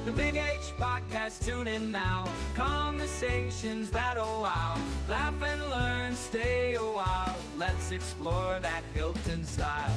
The Big H Podcast, tune in now. Conversations that'll wow. Laugh and learn, stay a while. Let's explore that Hilton style.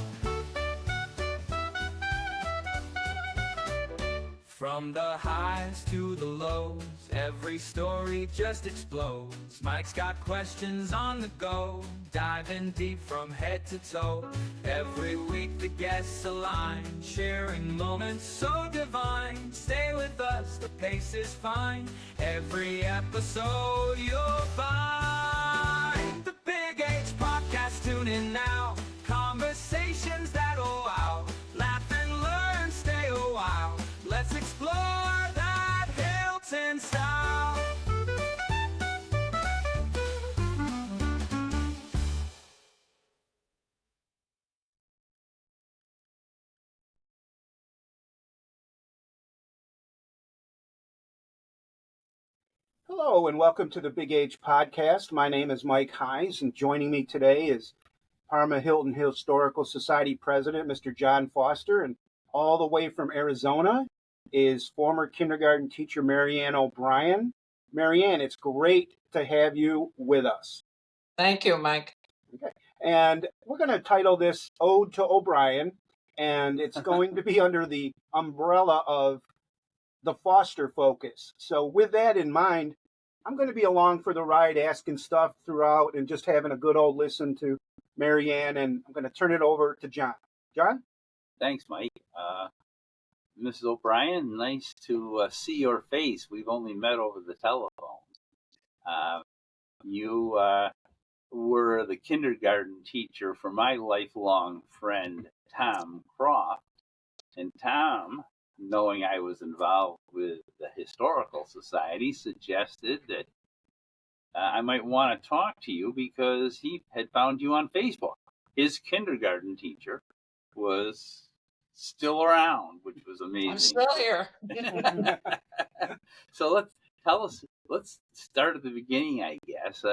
From the highs to the lows, every story just explodes. Mike's got questions on the go, diving deep from head to toe. Every week the guests align, sharing moments so divine. Stay with us, the pace is fine. Every episode you'll find. The Big H Podcast, tune in now. Conversations that'll wow. Laugh and learn, stay a while. Let's explore that Hilton style. Hello and welcome to the Big Age Podcast. My name is Mike Heise, and joining me today is Parma Hilton Historical Society President, Mr. John Foster, and all the way from Arizona is former kindergarten teacher Marianne O'Brien. Marianne, it's great to have you with us. Thank you, Mike. Okay. And we're going to title this Ode to O'Brien, and it's going to be under the umbrella of the Foster focus. So with that in mind, I'm going to be along for the ride, asking stuff throughout and just having a good old listen to Marianne, and I'm going to turn it over to John. John? Thanks, Mike. Mrs. O'Brien, nice to see your face. We've only met over the telephone. You were the kindergarten teacher for my lifelong friend, Tom Croft. And Tom, knowing I was involved with the Historical Society, suggested that I might want to talk to you because he had found you on Facebook. His kindergarten teacher was still around, which was amazing. I'm still here. So let's start at the beginning, I guess.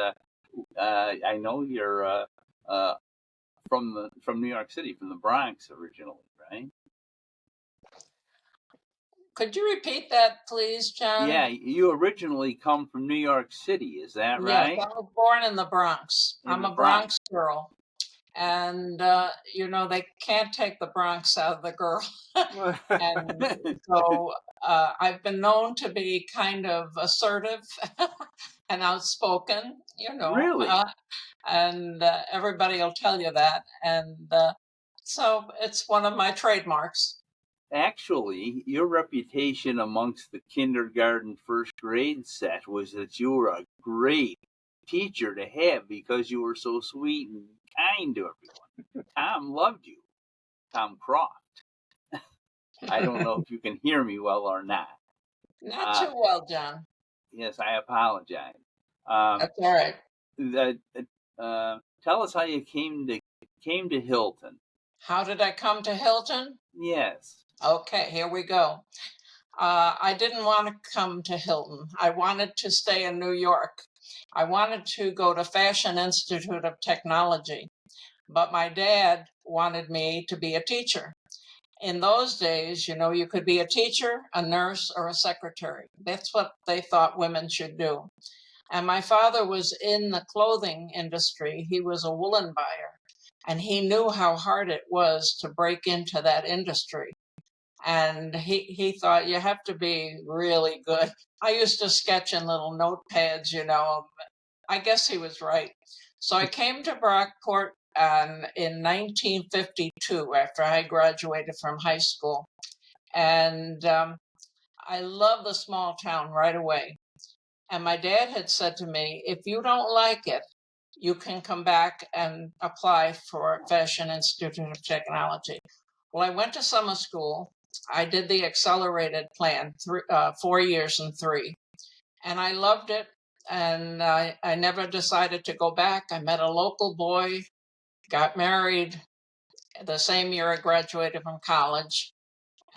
I know you're from New York City, from the Bronx originally, right? Could you repeat that, please, John? Yeah, you originally come from New York City, is that right? Yes, I was born in the Bronx. I'm a Bronx girl. And, they can't take the Bronx out of the girl. And so I've been known to be kind of assertive and outspoken, Really? And everybody will tell you that. And so it's one of my trademarks. Actually, your reputation amongst the kindergarten first grade set was that you were a great teacher to have because you were so sweet and kind to everyone. Tom loved you. Tom Croft. I don't know if you can hear me well or not. Not too well, John. Yes, I apologize. That's all right. Tell us how you came to Hilton. How did I come to Hilton? Yes. Okay, here we go. I didn't want to come to Hilton. I wanted to stay in New York. I wanted to go to Fashion Institute of Technology, but my dad wanted me to be a teacher. In those days, you could be a teacher, a nurse, or a secretary. That's what they thought women should do. And my father was in the clothing industry. He was a woolen buyer, and he knew how hard it was to break into that industry. And he thought, you have to be really good. I used to sketch in little notepads, I guess he was right. So I came to Brockport in 1952 after I graduated from high school. And I loved the small town right away. And my dad had said to me, if you don't like it, you can come back and apply for Fashion Institute of Technology. Well, I went to summer school. I did the accelerated plan, 4 years and 3. And I loved it. And I never decided to go back. I met a local boy, got married the same year I graduated from college.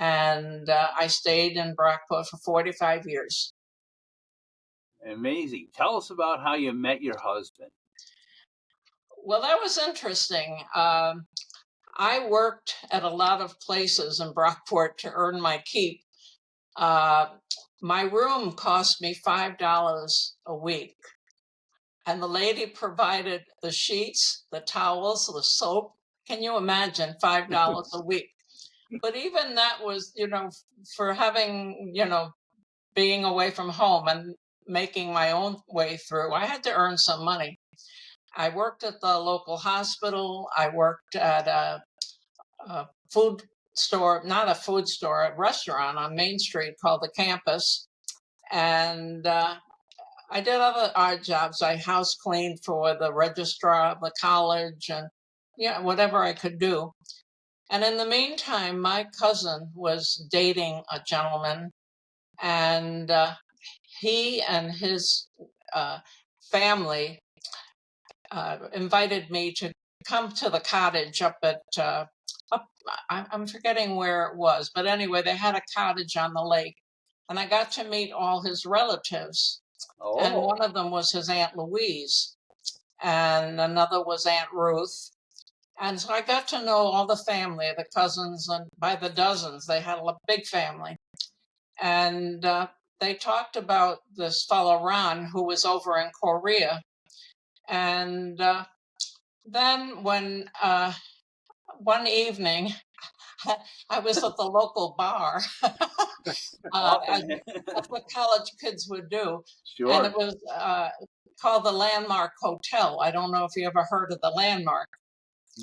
And I stayed in Brockport for 45 years. Amazing. Tell us about how you met your husband. Well, that was interesting. I worked at a lot of places in Brockport to earn my keep. My room cost me $5 a week. And the lady provided the sheets, the towels, the soap. Can you imagine $5 a week? But even that was, for having, being away from home and making my own way through, I had to earn some money. I worked at the local hospital. I worked at a food store, not a food store, a restaurant on Main Street called the Campus. And I did other odd jobs. I house cleaned for the registrar of the college and whatever I could do. And in the meantime, my cousin was dating a gentleman, and he and his family invited me to come to the cottage up at, I'm forgetting where it was, but anyway, they had a cottage on the lake, and I got to meet all his relatives. And Oh, one of them was his Aunt Louise, and another was Aunt Ruth. And so I got to know all the family, the cousins, and by the dozens. They had a big family. And they talked about this fellow, Ron, who was over in Korea. And then when one evening, I was at the local bar, as what college kids would do. sure. And it was called the Landmark Hotel. I don't know if you ever heard of the Landmark.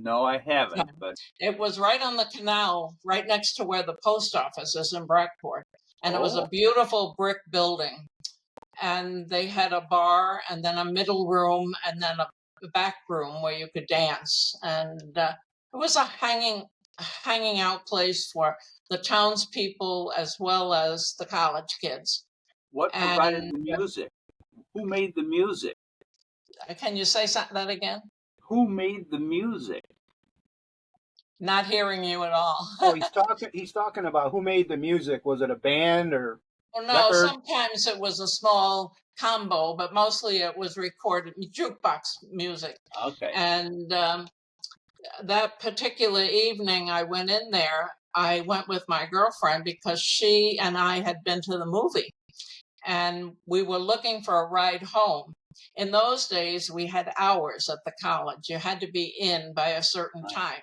No, I haven't, but It was right on the canal, right next to where the post office is in Brockport. And it was a beautiful brick building. And they had a bar and then a middle room and then a back room where you could dance. And it was a hanging out place for the townspeople as well as the college kids. what provided And the music? Who made the music? can you say that again? Who made the music? Not hearing you at all. Oh, he's talking about who made the music. Was it a band or Well, no, record? sometimes it was a small combo, but mostly it was recorded jukebox music. Okay. And that particular evening I went in there, I went with my girlfriend because she and I had been to the movie and we were looking for a ride home. In those days, we had hours at the college. You had to be in by a certain time.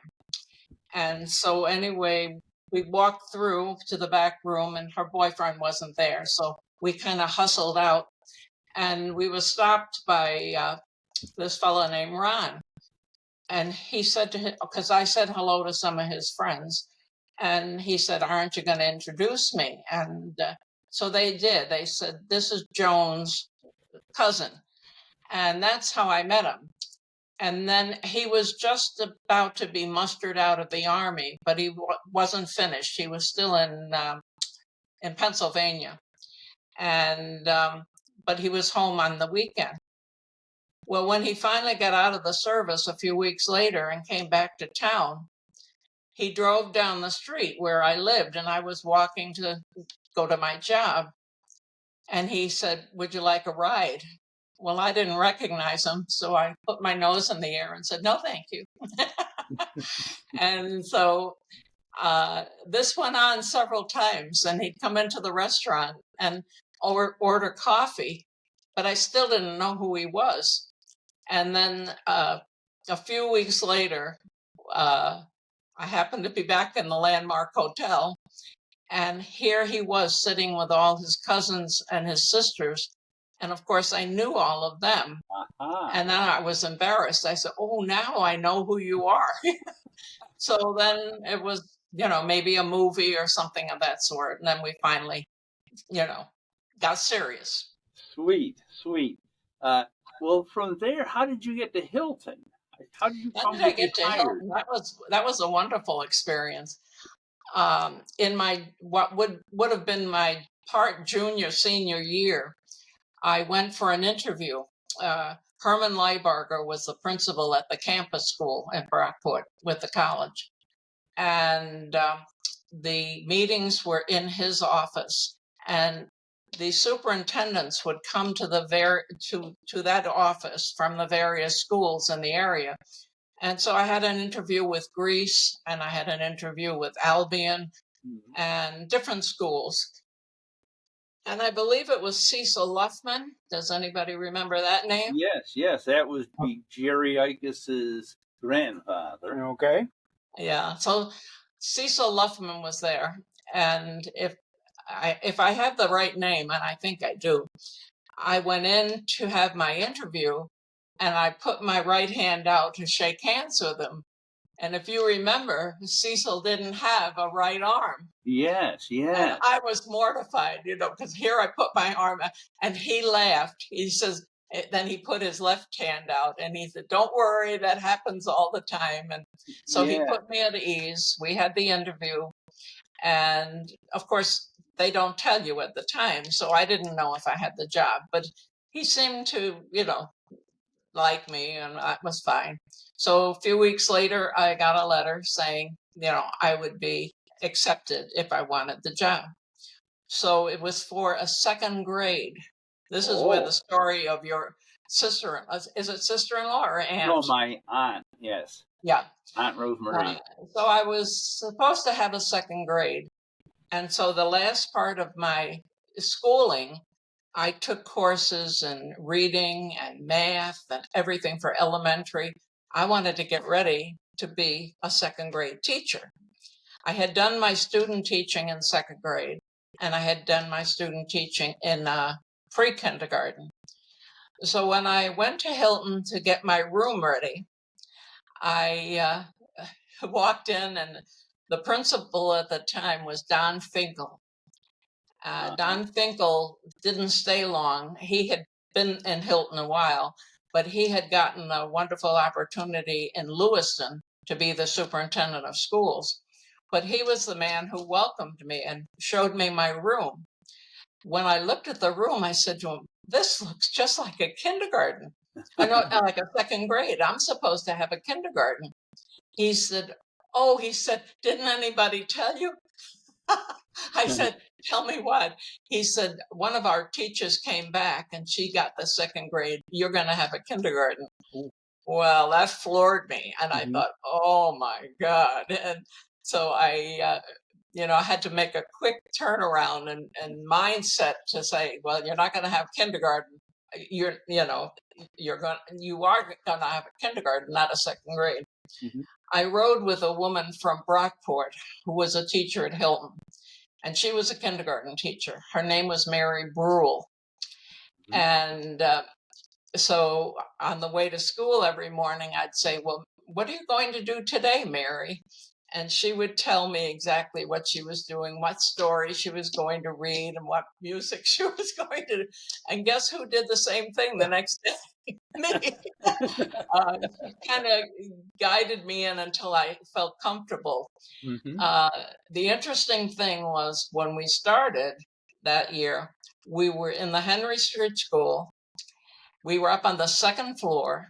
And so anyway, we walked through to the back room and her boyfriend wasn't there. So we kind of hustled out and we were stopped by this fellow named Ron. And he said to him, because I said hello to some of his friends, and he said, aren't you going to introduce me? And so they did. They said, this is Joan's cousin. And that's how I met him. And then he was just about to be mustered out of the army, but he wasn't finished. He was still in Pennsylvania. And but he was home on the weekend. Well, when he finally got out of the service a few weeks later and came back to town, he drove down the street where I lived and I was walking to go to my job. And he said, would you like a ride? Well, I didn't recognize him. So I put my nose in the air and said, no, thank you. And so this went on several times and he'd come into the restaurant and order coffee, but I still didn't know who he was. And then a few weeks later, I happened to be back in the Landmark Hotel. And here he was sitting with all his cousins and his sisters. And of course, I knew all of them. And then I was embarrassed. I said, oh, now I know who you are. So then it was, maybe a movie or something of that sort. And then we finally, got serious. Sweet. Well, from there, how did you get to Hilton? How did you come to get hired? That was a wonderful experience. In my what would have been my senior year, I went for an interview. Herman Leibarger was the principal at the campus school in Brockport with the college, and the meetings were in his office, and the superintendents would come to to that office from the various schools in the area. And so I had an interview with Greece and I had an interview with Albion and different schools. And I believe it was Cecil Luffman. Does anybody remember that name? Yes, that was Jerry Icus's grandfather. Okay. Yeah. So Cecil Luffman was there, and if I have the right name, and I think I do, I went in to have my interview, and I put my right hand out to shake hands with him. And if you remember, Cecil didn't have a right arm. Yes. And I was mortified, because here I put my arm out, and he laughed. He says, then he put his left hand out and he said, "Don't worry, that happens all the time." And so he put me at ease. We had the interview. And of course, they don't tell you at the time. So I didn't know if I had the job, but he seemed to, like me, and that was fine. So a few weeks later, I got a letter saying, I would be accepted if I wanted the job. So it was for a second grade. This is where the story of your sister, is it sister-in-law or aunt? No, my aunt, yes. Yeah. Aunt Rosemary. So I was supposed to have a second grade. And so the last part of my schooling, I took courses in reading and math and everything for elementary. I wanted to get ready to be a second grade teacher. I had done my student teaching in second grade, and I had done my student teaching in pre-kindergarten. So when I went to Hilton to get my room ready, I walked in, and the principal at the time was Don Finkel. Don Finkel didn't stay long. He had been in Hilton a while, but he had gotten a wonderful opportunity in Lewiston to be the superintendent of schools. But he was the man who welcomed me and showed me my room. When I looked at the room, I said to him, "This looks just like a kindergarten. I know, like a second grade. I'm supposed to have a kindergarten." He said, "Didn't anybody tell you?" I said, "Tell me what?" He said, "One of our teachers came back and she got the second grade. You're going to have a kindergarten." Ooh. Well, that floored me. And I thought, oh my God. And so I had to make a quick turnaround and mindset to say, well, you're not going to have kindergarten. You are going to have a kindergarten, not a second grade. I rode with a woman from Brockport who was a teacher at Hilton, and she was a kindergarten teacher. Her name was Mary Brule. And so on the way to school every morning, I'd say, "Well, what are you going to do today, Mary?" And she would tell me exactly what she was doing, what story she was going to read, and what music she was going to do. And guess who did the same thing the next day? Me. Kind of guided me in until I felt comfortable. The interesting thing was when we started that year, we were in the Henry Street School. We were up on the second floor.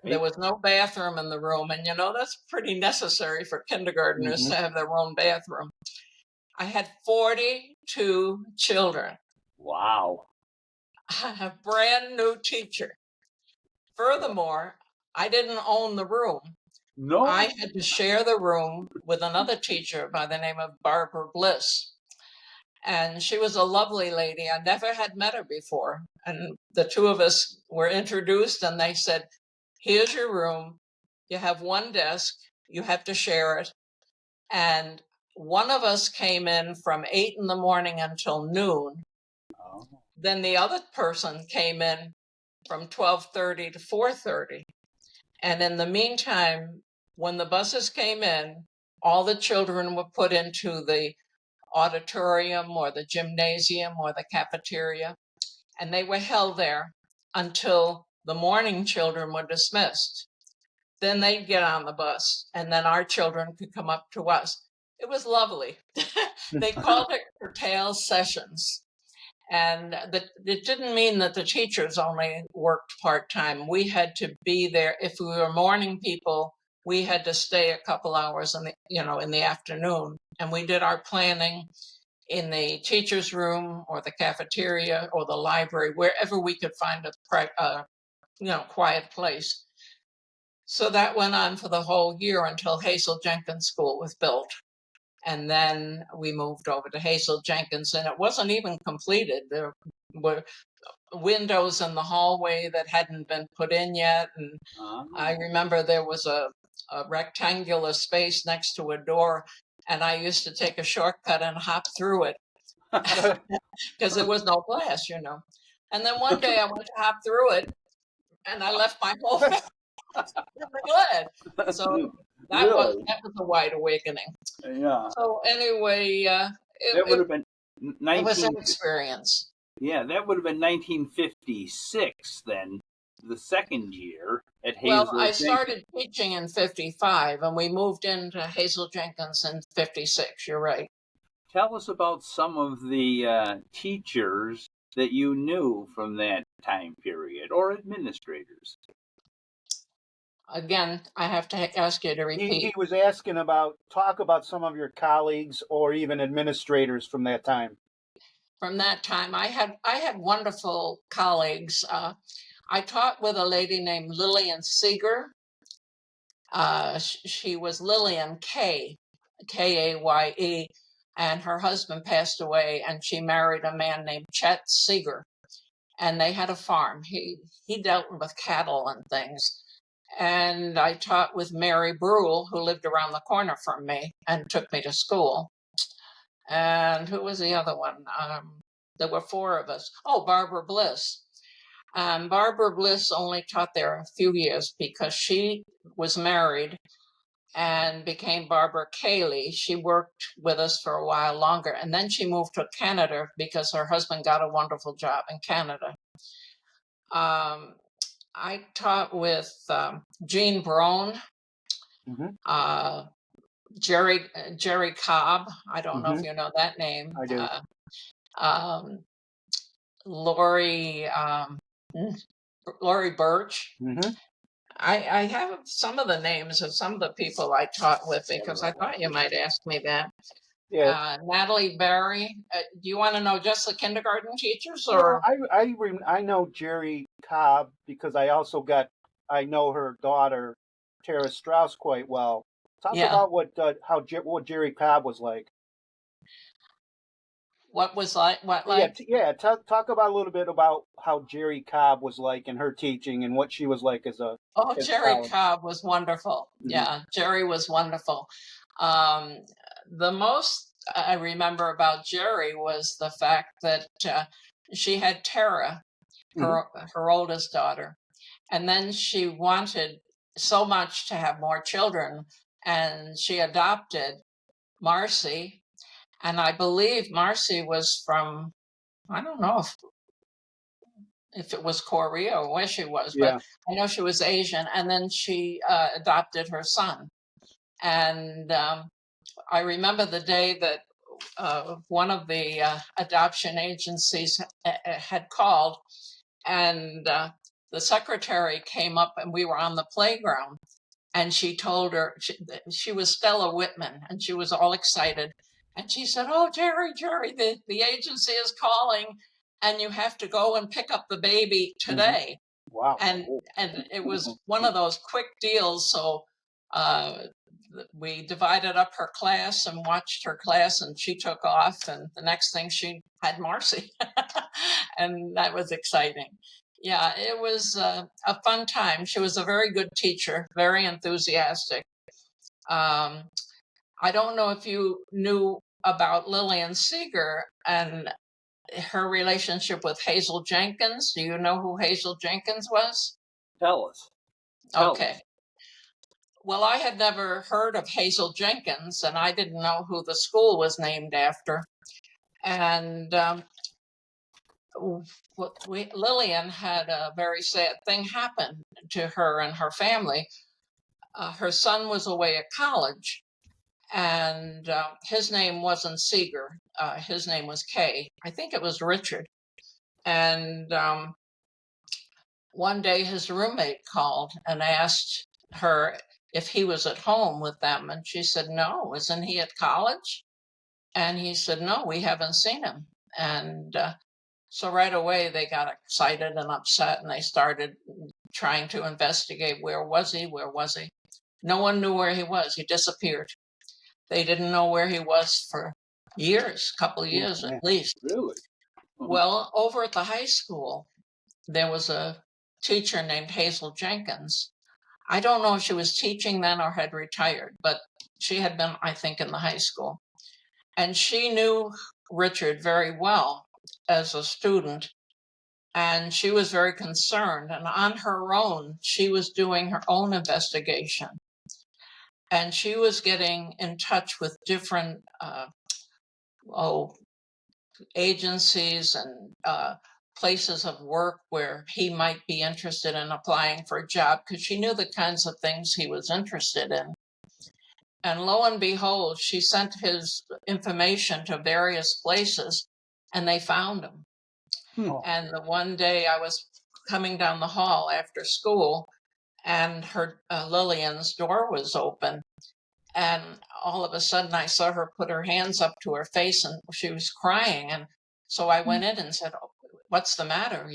There was no bathroom in the room. And that's pretty necessary for kindergartners to have their own bathroom. I had 42 children. Wow. A brand new teacher. Furthermore, I didn't own the room. No. I had to share the room with another teacher by the name of Barbara Bliss. And she was a lovely lady. I never had met her before. And the two of us were introduced, and they said, "Here's your room. You have one desk. You have to share it." And one of us came in from 8 in the morning until noon. Then the other person came in from 12:30 to 4:30. And in the meantime, when the buses came in, all the children were put into the auditorium or the gymnasium or the cafeteria, and they were held there until the morning children were dismissed. Then they'd get on the bus, and then our children could come up to us. It was lovely. They called it curtail sessions. And it didn't mean that the teachers only worked part-time. We had to be there. If we were morning people, we had to stay a couple hours in the afternoon. And we did our planning in the teacher's room or the cafeteria or the library, wherever we could find a quiet place. So that went on for the whole year until Hazel Jenkins School was built. And then we moved over to Hazel Jenkins, and it wasn't even completed. There were windows in the hallway that hadn't been put in yet. And I remember there was a rectangular space next to a door, and I used to take a shortcut and hop through it because there was no glass, you know. And then one day I went to hop through it, and I left my whole family in the glass. So that was a wide awakening. Yeah. So anyway, That would have been it was an experience. Yeah, that would have been 1956 then, the second year at Hazel. Well, I started teaching in 55, and we moved into Hazel Jenkins in 56. You're right. Tell us about some of the teachers that you knew from that time period, or administrators. Again, I have to ask you to repeat. He was asking talk about some of your colleagues or even administrators from that time. From that time, I had wonderful colleagues. I taught with a lady named Lillian Seeger. She was Lillian Kaye, and her husband passed away, and she married a man named Chet Seeger, and they had a farm. He dealt with cattle and things. And I taught with Mary Brule, who lived around the corner from me and took me to school. And who was the other one? There were four of us. Oh, Barbara Bliss. Barbara Bliss only taught there a few years because she was married and became Barbara Cayley. She worked with us for a while longer, and then she moved to Canada because her husband got a wonderful job in Canada. I taught with Jean Brown, Jerry Cobb. I don't know if you know that name. I do. Lori Birch. I have some of the names of some of the people I taught with because I thought you might ask me that. Yeah. Natalie Barry. Do you want to know just the kindergarten teachers, or? Well, I know Jerry Cobb because I know her daughter Tara Strauss quite well. Talk about what Jerry Cobb was like. What was like? What like? Yeah. Talk about a little bit about how Jerry Cobb was like in her teaching and what she was like as a. Oh, Jerry Cobb was wonderful. Yeah, Jerry was wonderful. The most I remember about Jerry was the fact that she had Tara, her oldest daughter, and then she wanted so much to have more children, and she adopted Marcy. And I believe Marcy was from, I don't know if it was Korea or where she was, but I know she was Asian. And then she adopted her son. And I remember the day that one of the adoption agencies had called, and the secretary came up, and we were on the playground. And she told her, she was Stella Whitman, and she was all excited. And she said, "Oh, Jerry, the agency is calling, and you have to go and pick up the baby today." Wow. And it was one of those quick deals. So we divided up her class and watched her class, and she took off. And the next thing, she had Marcy. And that was exciting. Yeah, it was a fun time. She was a very good teacher, very enthusiastic. I don't know if you knew about Lillian Seeger and her relationship with Hazel Jenkins. Do you know who Hazel Jenkins was? Tell us. Okay. Well, I had never heard of Hazel Jenkins, and I didn't know who the school was named after. And Lillian had a very sad thing happen to her and her family. Her son was away at college, and his name wasn't Seeger. His name was Kay. I think it was Richard. And one day his roommate called and asked her if he was at home with them. And she said, "No, isn't he at college?" And he said, "No, we haven't seen him." And so right away they got excited and upset, and they started trying to investigate. Where was he? No one knew where he was. He disappeared. They didn't know where he was for years, a couple of Oh, years man. at least. Really? Well, over at the high school, there was a teacher named Hazel Jenkins. I don't know if she was teaching then or had retired, but she had been, I think, in the high school. And she knew Richard very well as a student, and she was very concerned. And on her own, she was doing her own investigation. And she was getting in touch with different agencies and places of work where he might be interested in applying for a job, because she knew the kinds of things he was interested in. And lo and behold, she sent his information to various places, and they found him. And the one day I was coming down the hall after school, and her Lillian's door was open. And all of a sudden I saw her put her hands up to her face, and she was crying. And so I went in and said, "Oh, what's the matter?"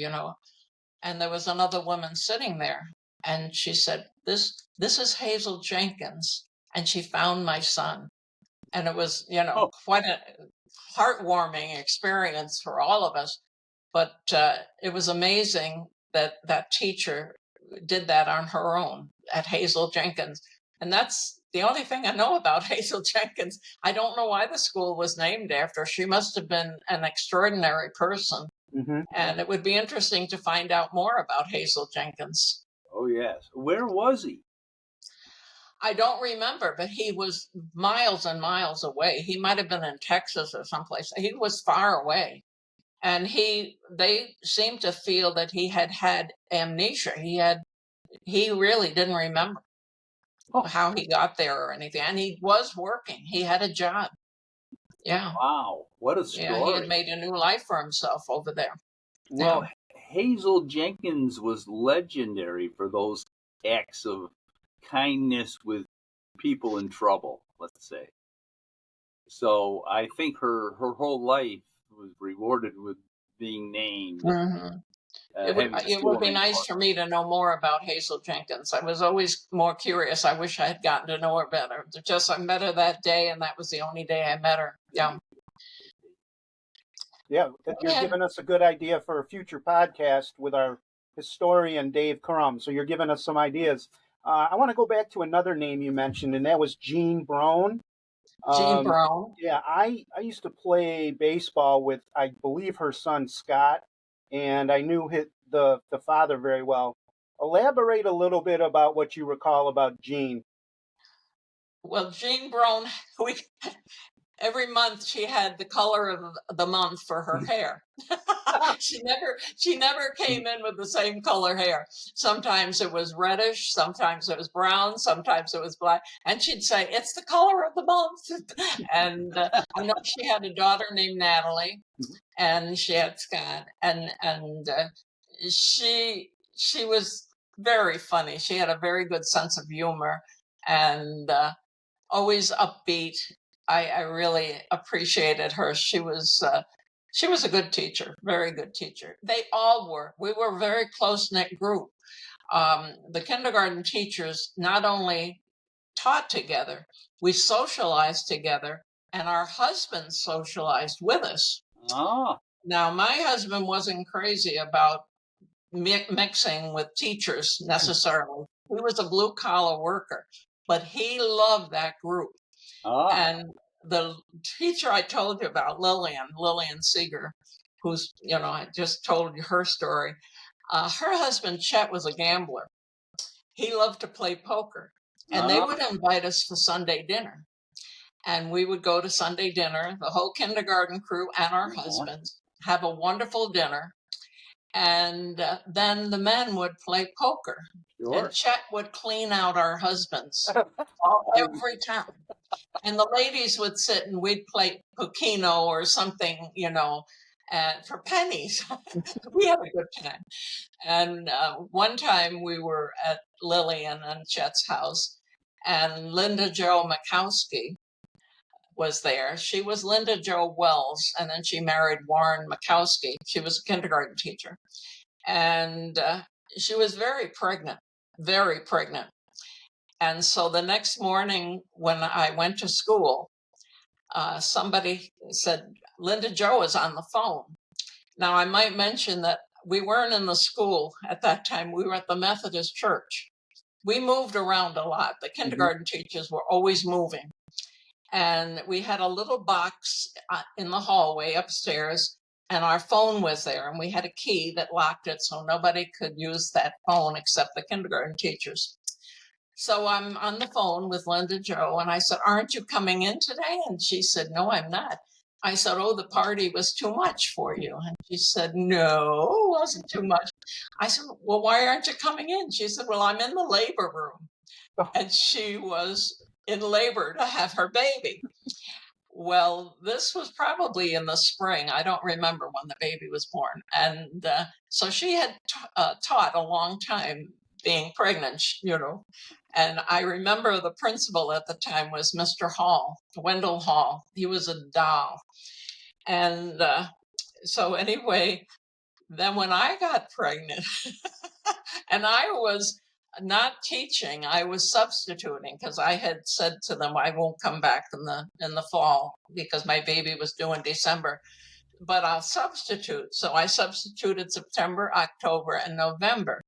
And there was another woman sitting there, and she said, this is Hazel Jenkins, and she found my son. And it was, quite a heartwarming experience for all of us. But it was amazing that that teacher did that on her own at Hazel Jenkins. And that's the only thing I know about Hazel Jenkins. I don't know why the school was named after her. She must have been an extraordinary person. Mm-hmm. And it would be interesting to find out more about Hazel Jenkins. Oh, yes. Where was he? I don't remember, but he was miles and miles away. He might have been in Texas or someplace. He was far away. And they seemed to feel that he had amnesia. He really didn't remember how he got there or anything. And he was working. He had a job. Yeah. Wow, what a story. Yeah, he had made a new life for himself over there. Well, Hazel Jenkins was legendary for those acts of kindness with people in trouble, let's say. So I think her whole life was rewarded with being named. Mm-hmm. It would be nice for me to know more about Hazel Jenkins. I was always more curious. I wish I had gotten to know her better. I met her that day, and that was the only day I met her. Yeah. Yeah, you're giving us a good idea for a future podcast with our historian, Dave Crum. So you're giving us some ideas. I want to go back to another name you mentioned, and that was Gene Brown. Gene Brown. Yeah, I used to play baseball with, I believe, her son, Scott, and I knew the father very well. Elaborate a little bit about what you recall about Gene. Well, Gene Brown, every month she had the color of the month for her hair. she never came in with the same color hair. Sometimes it was reddish, sometimes it was brown, sometimes it was black. And she'd say, "It's the color of the month." And I know she had a daughter named Natalie, and she had Scott, and she was very funny. She had a very good sense of humor, and always upbeat. I really appreciated her. She was a good teacher, very good teacher. They all were. We were a very close-knit group. The kindergarten teachers not only taught together, we socialized together, and our husbands socialized with us. Ah. Now, my husband wasn't crazy about mixing with teachers necessarily. He was a blue-collar worker, but he loved that group. And the teacher I told you about, Lillian Seeger, who's, I just told you her story. Her husband, Chet, was a gambler. He loved to play poker. And they would invite us for Sunday dinner. And we would go to Sunday dinner, the whole kindergarten crew and our husbands, have a wonderful dinner. And then the men would play poker. Sure. And Chet would clean out our husbands every time. And the ladies would sit and we'd play Pokino or something, for pennies. We had a good time. And one time we were at Lillian and Chet's house, and Linda Jo Makowski was there. She was Linda Jo Wells, and then she married Warren Makowski. She was a kindergarten teacher. And she was very pregnant. And so the next morning when I went to school, somebody said, Linda Jo is on the phone. Now, I might mention that we weren't in the school at that time. We were at the Methodist church. We moved around a lot. The kindergarten teachers were always moving. And we had a little box in the hallway upstairs, and our phone was there. And we had a key that locked it so nobody could use that phone except the kindergarten teachers. So I'm on the phone with Linda Jo, and I said, aren't you coming in today? And she said, no, I'm not. I said, oh, the party was too much for you. And she said, no, it wasn't too much. I said, well, why aren't you coming in? She said, well, I'm in the labor room. And she was in labor to have her baby. Well, this was probably in the spring. I don't remember when the baby was born. And so she had taught a long time being pregnant, And I remember the principal at the time was Mr. Hall, Wendell Hall. He was a doll. And so anyway, then when I got pregnant, and I was not teaching, I was substituting because I had said to them I won't come back in the fall because my baby was due in December, but I'll substitute. So I substituted September, October, and November.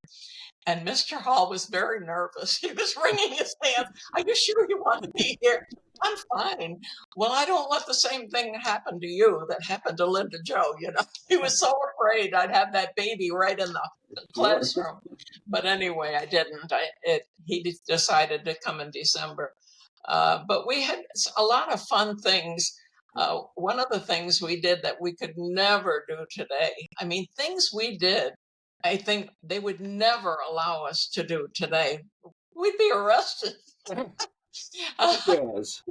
And Mr. Hall was very nervous. He was wringing his hands. Are you sure you want to be here? I'm fine. Well, I don't let the same thing happen to you that happened to Linda Jo. He was so afraid I'd have that baby right in the classroom. But anyway, I didn't. He decided to come in December. But we had a lot of fun things. One of the things we did that we could never do today, I mean, things we did, I think they would never allow us to do today. We'd be arrested. Yes.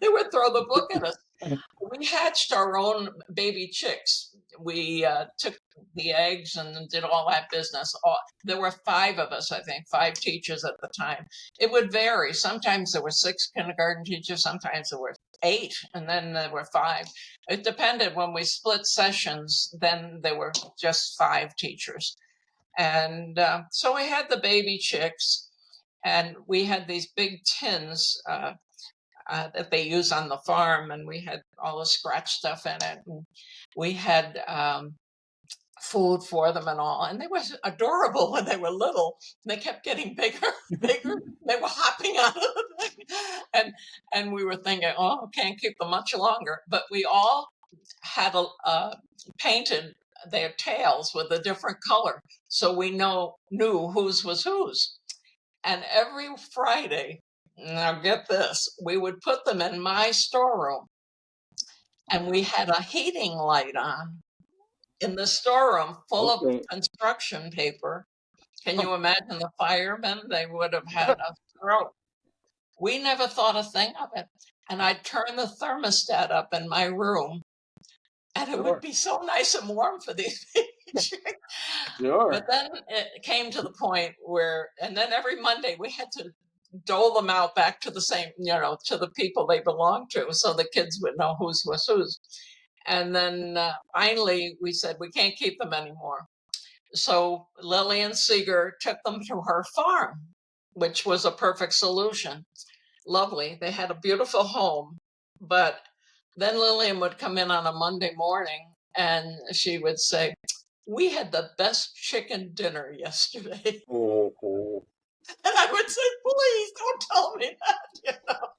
They would throw the book at us. We hatched our own baby chicks. We took the eggs and did all that business. There were 5 of us, I think, 5 teachers at the time. It would vary. Sometimes there were 6 kindergarten teachers, sometimes there were 8, and then there were 5. It depended. When we split sessions, then there were just 5 teachers. And so we had the baby chicks, and we had these big tins that they use on the farm, and we had all the scratch stuff in it. And we had food for them and all, and they were adorable when they were little. They kept getting bigger, bigger. They were hopping out of the thing, and we were thinking, oh, can't keep them much longer. But we all had painted their tails with a different color, so we knew whose was whose. And every Friday, now get this, we would put them in my storeroom, and we had a heating light on in the storeroom full of construction paper. Can you imagine the firemen? They would have had a throat. We never thought a thing of it. And I'd turn the thermostat up in my room, and it would be so nice and warm for these people. Sure. But then it came to the point where, and then every Monday we had to dole them out back to the same, to the people they belonged to, so the kids would know whose was whose. And then finally we said, we can't keep them anymore. So Lillian Seeger took them to her farm, which was a perfect solution. Lovely. They had a beautiful home. But then Lillian would come in on a Monday morning and she would say, we had the best chicken dinner yesterday. Oh. And I would say, please don't tell me that,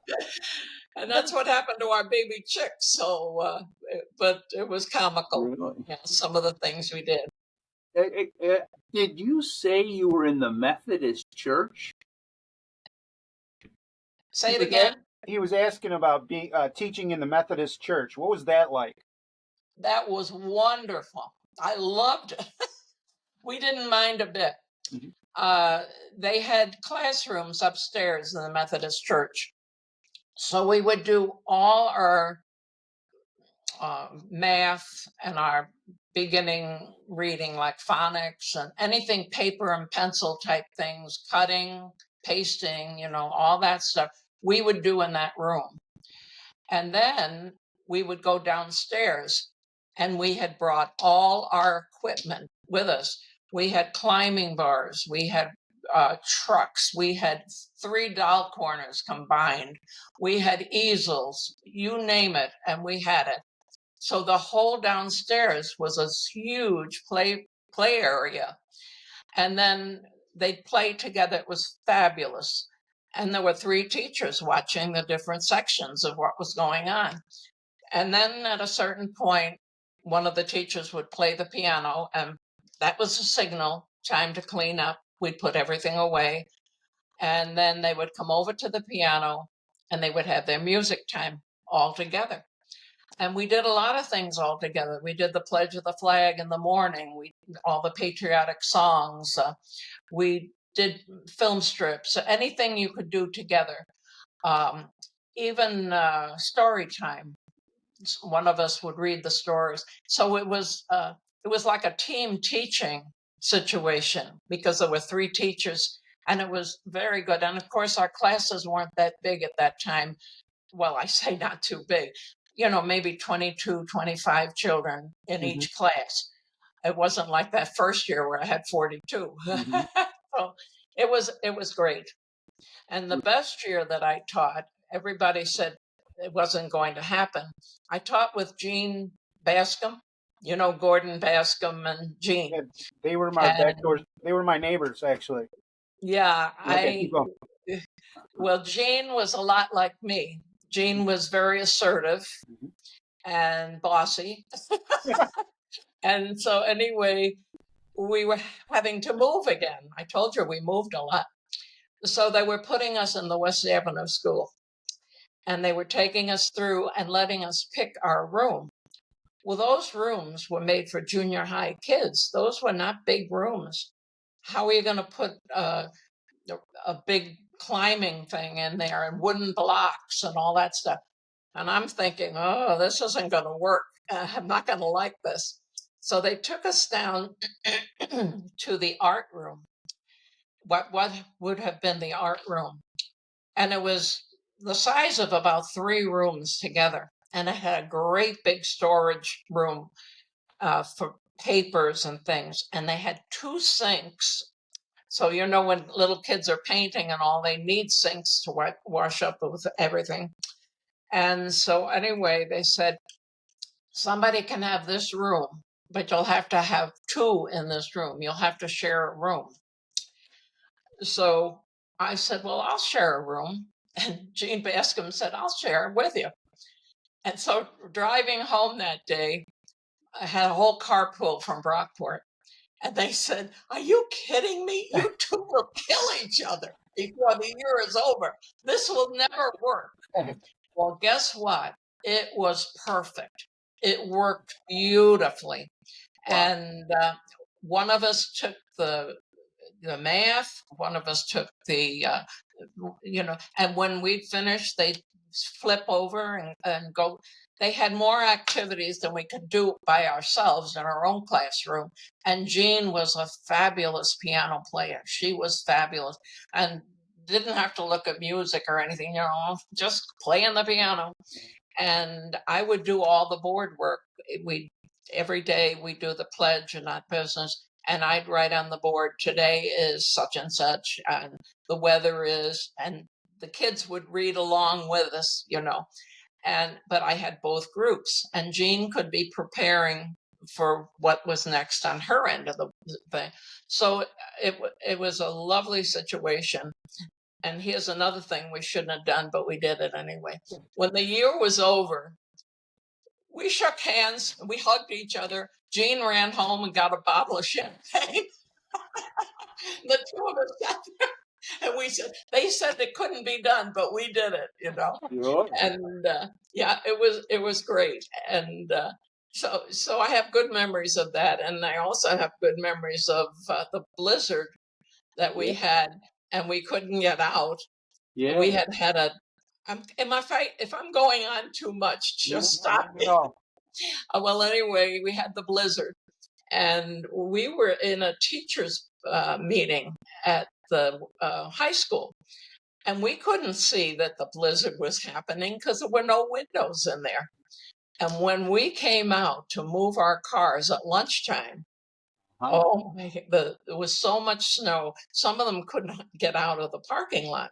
And that's what happened to our baby chicks. So, but it was comical. Really? Some of the things we did. Did you say you were in the Methodist church? Say it again. He was asking about being teaching in the Methodist church. What was that like? That was wonderful. I loved it. We didn't mind a bit. Mm-hmm. They had classrooms upstairs in the Methodist church. So we would do all our math and our beginning reading, like phonics and anything paper and pencil type things, cutting, pasting, all that stuff we would do in that room. And then we would go downstairs, and we had brought all our equipment with us. We had climbing bars, we had trucks. We had 3 doll corners combined. We had easels, you name it, and we had it. So the whole downstairs was a huge play area. And then they'd play together. It was fabulous. And there were 3 teachers watching the different sections of what was going on. And then at a certain point, one of the teachers would play the piano, and that was a signal, time to clean up. We'd put everything away. And then they would come over to the piano and they would have their music time all together. And we did a lot of things all together. We did the Pledge of the Flag in the morning, all the patriotic songs. We did film strips, anything you could do together. Even story time. One of us would read the stories. So it was like a team teaching situation because there were 3 teachers, and it was very good. And of course, our classes weren't that big at that time. Well, I say not too big, maybe 22, 25 children in each class. It wasn't like that first year where I had 42. So it was great. And the best year that I taught, everybody said it wasn't going to happen. I taught with Gene Bascom, Gordon Bascom and Gene. Yeah, they were my backdoors. They were my neighbors, actually. Yeah, Okay, well, Gene was a lot like me. Gene was very assertive and bossy. And so anyway, we were having to move again. I told you we moved a lot. So they were putting us in the West Avenue school, and they were taking us through and letting us pick our room. Well, those rooms were made for junior high kids. Those were not big rooms. How are you going to put a big climbing thing in there and wooden blocks and all that stuff? And I'm thinking, oh, this isn't going to work. I'm not going to like this. So they took us down to the art room. What would have been the art room? And it was the size of about 3 rooms together. And it had a great big storage room for papers and things. And they had 2 sinks. So, when little kids are painting and all, they need sinks to wash up with everything. And so anyway, they said, somebody can have this room, but you'll have to have 2 in this room. You'll have to share a room. So I said, well, I'll share a room. And Gene Bascom said, I'll share it with you. And so driving home that day, I had a whole carpool from Brockport. And they said, are you kidding me? You 2 will kill each other before the year is over. This will never work. Well, guess what? It was perfect. It worked beautifully. Wow. And one of us took the math, one of us took the, and when we'd finished, they'd flip over and go. They had more activities than we could do by ourselves in our own classroom. And Jean was a fabulous piano player. She was fabulous and didn't have to look at music or anything, just playing the piano. And I would do all the board work. Every day we do the pledge and not business. And I'd write on the board, today is such and such, and the weather is, and the kids would read along with us, but I had both groups, and Jean could be preparing for what was next on her end of the thing. So it was a lovely situation. And here's another thing we shouldn't have done, but we did it anyway. When the year was over, we shook hands, we hugged each other. Jean ran home and got a bottle of champagne. The 2 of us sat there, and they said it couldn't be done, but we did it, Sure. And it was great. And so I have good memories of that, and I also have good memories of the blizzard that we had, and we couldn't get out. Yeah, we had if I'm going on too much, just stop me. Well, anyway, we had the blizzard, and we were in a teacher's meeting at the high school, and we couldn't see that the blizzard was happening because there were no windows in there. And when we came out to move our cars at lunchtime, Oh, there was so much snow. Some of them couldn't get out of the parking lot.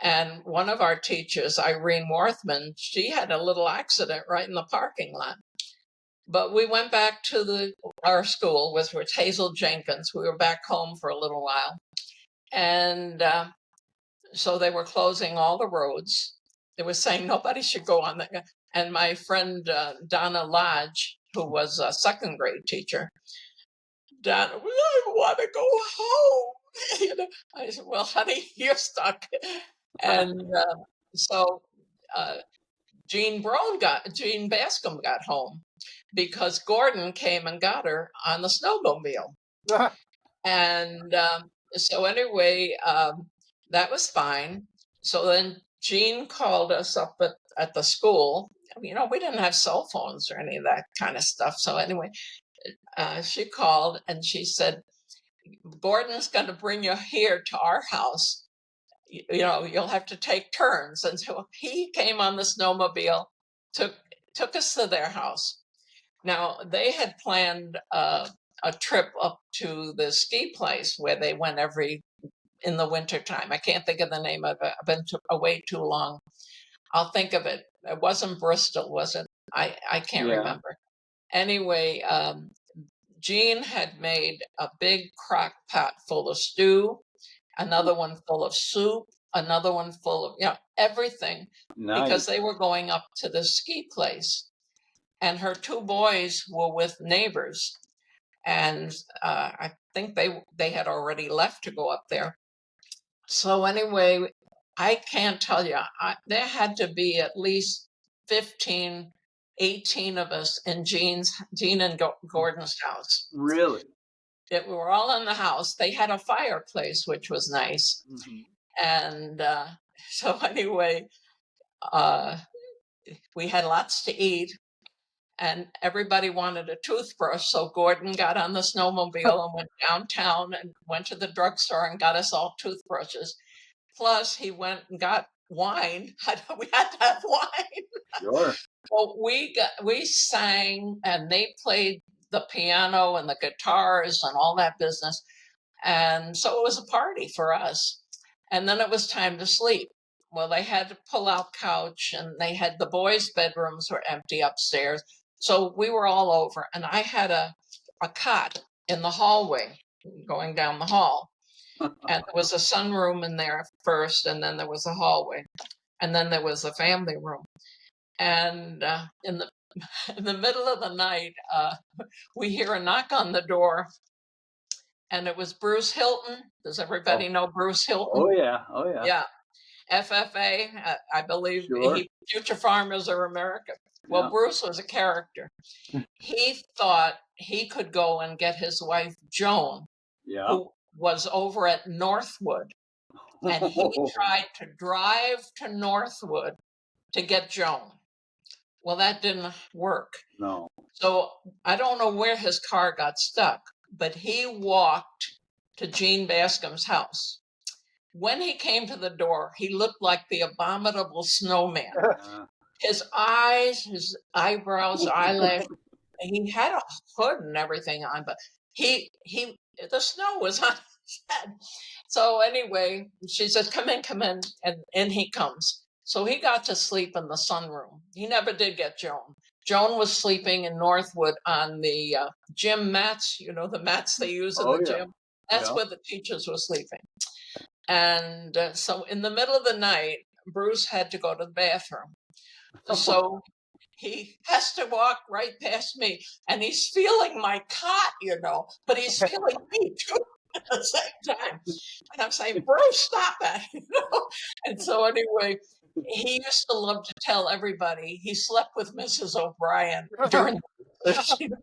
And one of our teachers, Irene Worthman, she had a little accident right in the parking lot. But we went back to our school, which was Hazel Jenkins. We were back home for a little while. And so they were closing all the roads. They were saying nobody should go on that. And my friend Donna Lodge, who was a second grade teacher, Donna, I want to go home. You know, I said, well, honey, you're stuck. And so Jean Bascom got home because Gordon came and got her on the snowmobile. And so anyway, that was fine. So then Jean called us up at the school. You know, we didn't have cell phones or any of that kind of stuff. So anyway, she called and she said, Gordon's going to bring you here to our house. You know, you'll have to take turns. And so he came on the snowmobile, took us to their house. Now, they had planned a trip up to the ski place where they went in the wintertime. I can't think of the name of it. I've been away too long. I'll think of it. It wasn't Bristol, was it? I can't remember. Anyway, Jean had made a big crock pot full of stew, another one full of soup, another one full of, everything. Nice. Because they were going up to the ski place. And her two boys were with neighbors. And I think they had already left to go up there. So anyway, I can't tell you, there had to be at least 15, 18 of us in Jean and Gordon's house. Really? We were all in the house. They had a fireplace, which was nice. Mm-hmm. And so anyway, we had lots to eat. And everybody wanted a toothbrush. So Gordon got on the snowmobile and went downtown and went to the drugstore and got us all toothbrushes. Plus, he went and got wine. We had to have wine. Sure. Well, we sang and they played the piano and the guitars and all that business. And so it was a party for us. And then it was time to sleep. Well, they had to pull out couch and they had the boys' bedrooms were empty upstairs. So we were all over, and I had a cot in the hallway going down the hall. And there was a sunroom in there first, and then there was a hallway, and then there was a family room. And in the middle of the night, we hear a knock on the door, and it was Bruce Hilton. Does everybody know Bruce Hilton? Oh, yeah. Yeah. FFA, I believe. Sure. Future Farmers of America. Well, yeah. Bruce was a character. He thought he could go and get his wife, Joan, who was over at Northwood. And he tried to drive to Northwood to get Joan. Well, that didn't work. No. So I don't know where his car got stuck, but he walked to Jean Bascom's house. When he came to the door, he looked like the abominable snowman. His eyes, his eyebrows, eyelash. He had a hood and everything on, but the snow was on his head. So anyway, she said, come in. And in he comes. So he got to sleep in the sunroom. He never did get Joan. Joan was sleeping in Northwood on the gym mats, the mats they use in the gym. That's where the teachers were sleeping. And so in the middle of the night, Bruce had to go to the bathroom. So he has to walk right past me, and he's feeling my cot, but he's feeling me too at the same time. And I'm saying, Bruce, stop that. And so anyway, he used to love to tell everybody he slept with Mrs. O'Brien during the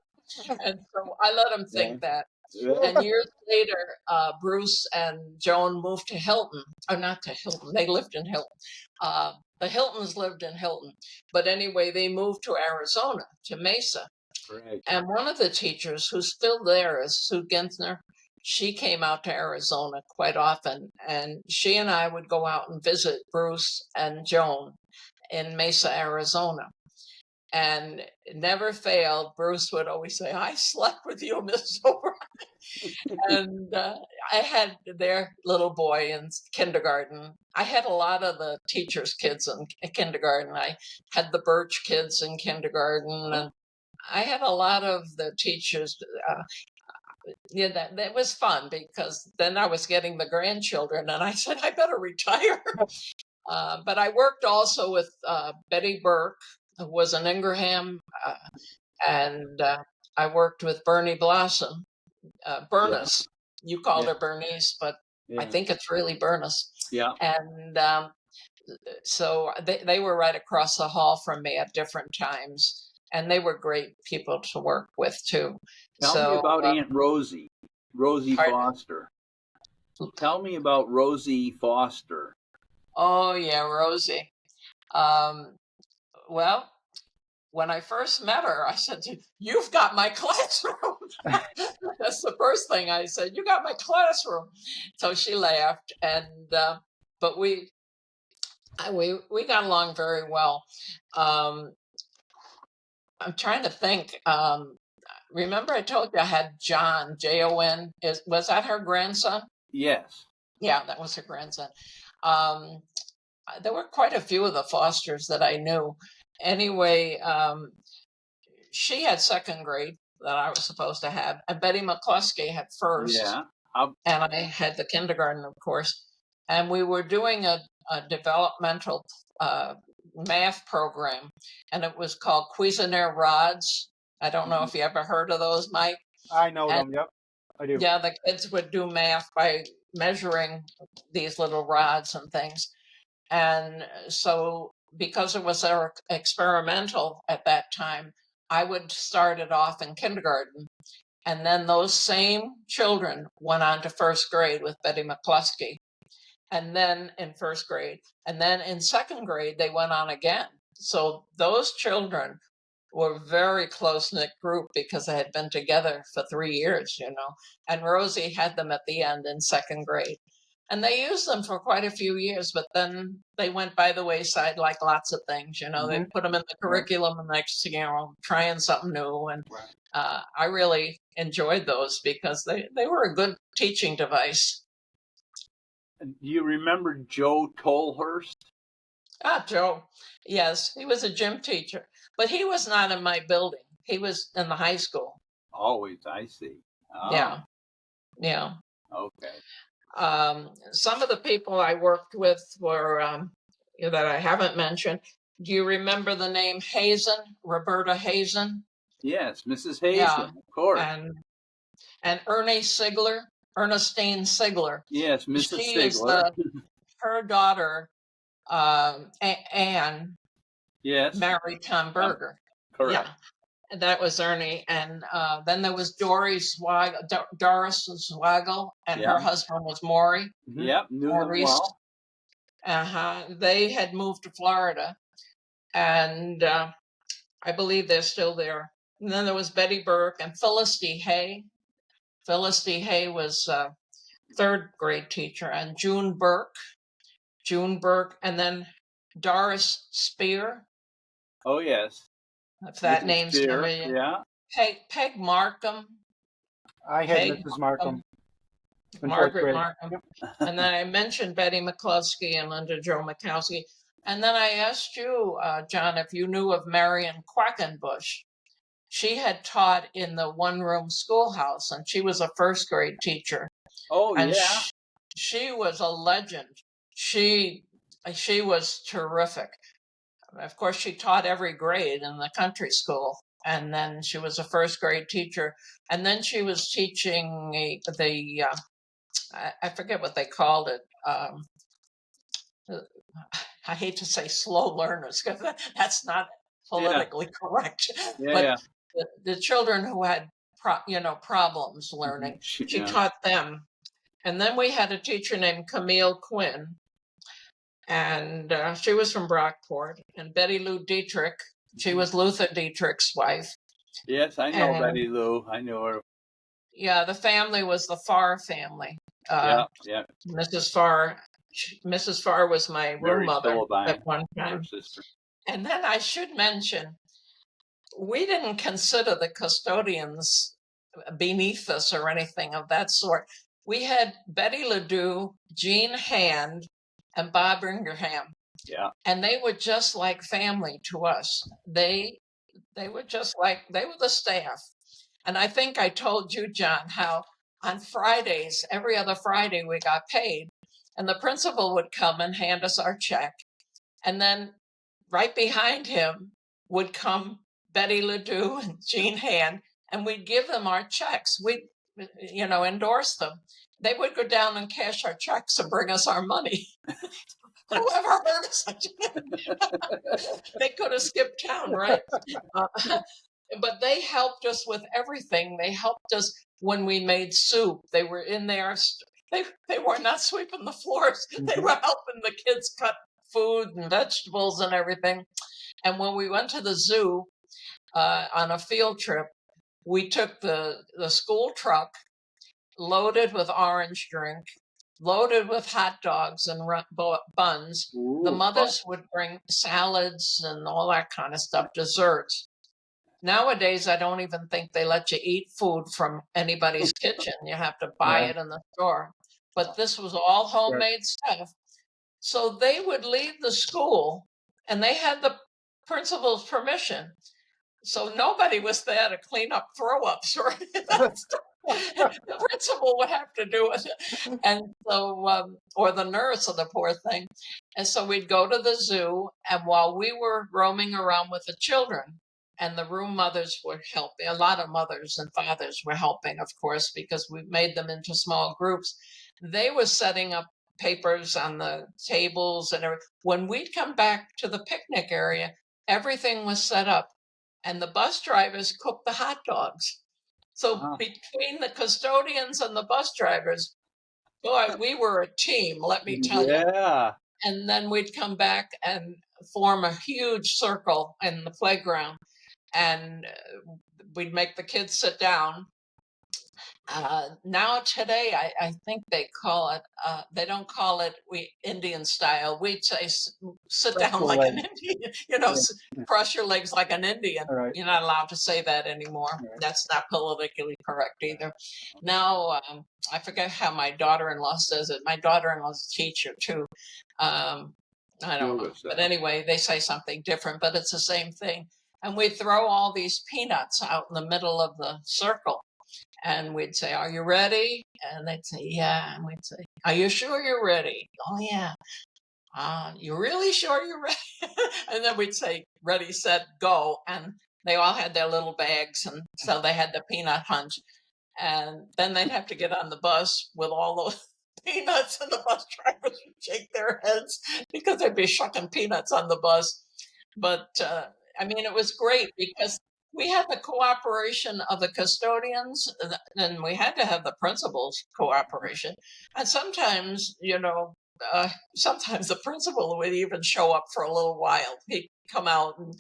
and so I let him think that. And years later, Bruce and Joan moved to Hilton, or not to Hilton, they lived in Hilton. The Hiltons lived in Hilton. But anyway, they moved to Arizona, to Mesa. Right. And one of the teachers who's still there is Sue Gintner. She came out to Arizona quite often. And she and I would go out and visit Bruce and Joan in Mesa, Arizona. And it never failed. Bruce would always say, I slept with you, Mrs. O'Brien. And I had their little boy in kindergarten. I had a lot of the teachers' kids in kindergarten. I had the Birch kids in kindergarten, and I had a lot of the teachers. Yeah, that was fun because then I was getting the grandchildren, and I said I better retire. But I worked also with Betty Burke, who was in Ingraham, and I worked with Bernie Blossom, Bernice. You called Yeah. her Bernice, but I Yeah. think it's really Bernice. Yeah. And so they were right across the hall from me at different times, and they were great people to work with too. Tell me So, about Aunt Rosie, Rosie pardon? Foster. Tell me about Rosie Foster. Oh yeah, Rosie. Um, well, when I first met her, I said, "You've got my classroom." That's the first thing I said. "You got my classroom." So she laughed, and but we got along very well. Um, I'm trying to think. Remember, I told you I had John, Jon. Was that her grandson? Yes. Yeah, that was her grandson. Um, there were quite a few of the Fosters that I knew. Anyway, she had second grade that I was supposed to have, and Betty McCluskey had first, Yeah. and I had the kindergarten, of course. And we were doing a developmental math program, and it was called Cuisinart rods. I don't know if you ever heard of those, Mike. I know And them. Yep, I do. yeah, the kids would do math by measuring these little rods and things. And so, because it was experimental at that time, I would start it off in kindergarten. And then those same children went on to first grade with Betty McCluskey. And then in first grade. And then in second grade, they went on again. So those children were a very close-knit group because they had been together for 3 years, And Rosie had them at the end in second grade. And they used them for quite a few years, but then they went by the wayside like lots of things, They put them in the curriculum and next, trying something new. And Right. I really enjoyed those because they were a good teaching device. Do you remember Joe Tolhurst? Ah, Joe. Yes, he was a gym teacher, but he was not in my building. He was in the high school. Always, I see. Oh, Yeah, yeah. okay. Some of the people I worked with were that I haven't mentioned. Do you remember the name Hazen, Roberta Hazen? Yes, Mrs. Hazen, Yeah, of course. and Ernestine Sigler. Yes, Mrs. She is Sigler. her daughter, Anne, Yes. married Tom Berger. Correct. Yeah, that was Ernie. And then there was Doris Swagel, and her husband was Maury. Yep, knew them well. They had moved to Florida, and I believe they're still there. And then there was Betty Burke and Phyllis D. Hay. Phyllis D. Hay was third grade teacher, and June Burke, and then Doris Spear. Oh, yes. If that Mrs. name's Spear, familiar. yeah. Peg Markham. I had Mrs. Markham. Margaret Markham. Yep. And then I mentioned Betty McCluskey and Linda Jo Mikowski. And then I asked you, John, if you knew of Marion Quackenbush. She had taught in the one-room schoolhouse, and she was a first grade teacher. Oh, and yeah. She was a legend. She was terrific. Of course, she taught every grade in the country school. And then she was a first grade teacher. And then she was teaching I forget what they called it. I hate to say slow learners because that's not politically correct. But the children who had problems learning, she taught them. And then we had a teacher named Camille Quinn, and she was from Brockport. And Betty Lou Dietrich, she was Luther Dietrich's wife. Yes, I know Betty Lou. I know her. Yeah, the family was the Farr family. Yeah. Mrs. Farr was my room mother at one time. Her sister. And then I should mention, we didn't consider the custodians beneath us or anything of that sort. We had Betty LeDoux, Jean Hand, and Bob Ingraham. Yeah. And they were just like family to us. They were just like, they were the staff. And I think I told you, John, how on Fridays, every other Friday, we got paid. And the principal would come and hand us our check. And then right behind him would come Betty LeDoux and Jean Hand, and we'd give them our checks. We'd, endorse them. They would go down and cash our checks and bring us our money. Whoever heard us? They could have skipped town, right? But they helped us with everything. They helped us when we made soup. They were in there. They were not sweeping the floors. They were helping the kids cut food and vegetables and everything. And when we went to the zoo on a field trip, we took the school truck loaded with orange drink, loaded with hot dogs and buns. Ooh, the mothers would bring salads and all that kind of stuff, desserts. Nowadays, I don't even think they let you eat food from anybody's kitchen. You have to buy it in the store. But this was all homemade stuff. So they would leave the school, and they had the principal's permission. So nobody was there to clean up throw-ups or the principal would have to do it. And so, or the nurse, or the poor thing. And so we'd go to the zoo, and while we were roaming around with the children, and the room mothers were helping, a lot of mothers and fathers were helping, of course, because we made them into small groups. They were setting up papers on the tables, and when we'd come back to the picnic area, everything was set up, and the bus drivers cooked the hot dogs. So between the custodians and the bus drivers, boy, we were a team, let me tell you. Yeah. And then we'd come back and form a huge circle in the playground, and we'd make the kids sit down. Now today, I think they call it, they don't call it Indian style. We'd say sit down like an Indian, cross your legs like an Indian. Right. You're not allowed to say that anymore. Right. That's not politically correct either. Now, I forget how my daughter-in-law says it. My daughter-in-law's a teacher too. I don't know. But anyway, they say something different, but it's the same thing. And we throw all these peanuts out in the middle of the circle. And we'd say, "Are you ready?" And they'd say, "Yeah." And we'd say, "Are you sure you're ready?" "Oh, yeah." "You really sure you're ready?" And then we'd say, "Ready, set, go." And they all had their little bags. And so they had the peanut hunch. And then they'd have to get on the bus with all those peanuts, and the bus drivers would shake their heads because they'd be shucking peanuts on the bus. But it was great because we had the cooperation of the custodians, and we had to have the principal's cooperation. And sometimes, sometimes the principal would even show up for a little while. He'd come out. And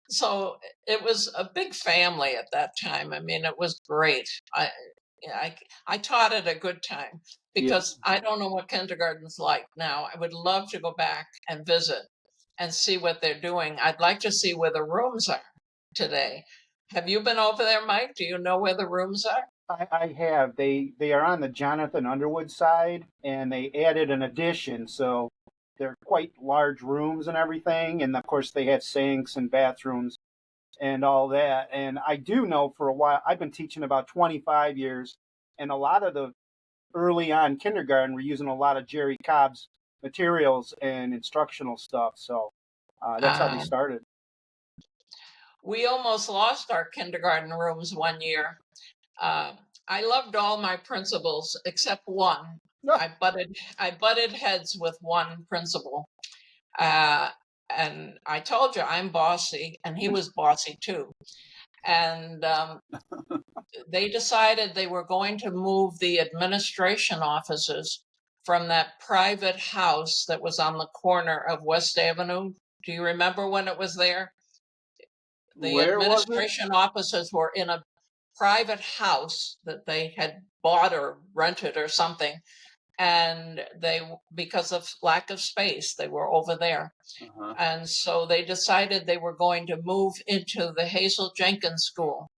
so it was a big family at that time. It was great. I taught at a good time because I don't know what kindergarten's like now. I would love to go back and visit and see what they're doing. I'd like to see where the rooms are today. Have you been over there, Mike? Do you know where the rooms are? I have. They are on the Jonathan Underwood side, and they added an addition, so they're quite large rooms and everything. And of course, they have sinks and bathrooms and all that. And I do know for a while, I've been teaching about 25 years, and a lot of the early on kindergarten were using a lot of Jerry Cobb's materials and instructional stuff. So that's how they started. We almost lost our kindergarten rooms one year. I loved all my principals except one. I butted heads with one principal. And I told you I'm bossy, and he was bossy too. And they decided they were going to move the administration offices from that private house that was on the corner of West Avenue. Do you remember when it was there? The administration offices were in a private house that they had bought or rented or something. And because of lack of space, they were over there. And so they decided they were going to move into the Hazel Jenkins School.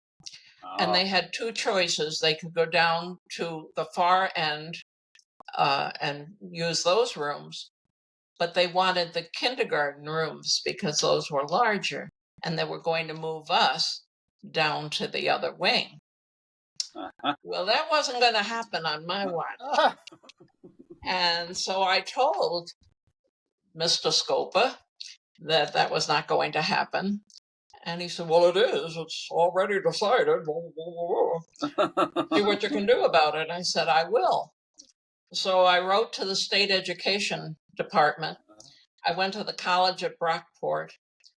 and they had two choices. They could go down to the far end and use those rooms, but they wanted the kindergarten rooms because those were larger, and they were going to move us down to the other wing. Well, that wasn't going to happen on my watch. And so I told Mr. Scopa that that was not going to happen. And he said, well, it is. It's already decided. See what you can do about it. I said, I will. So I wrote to the state education department. I went to the college at Brockport.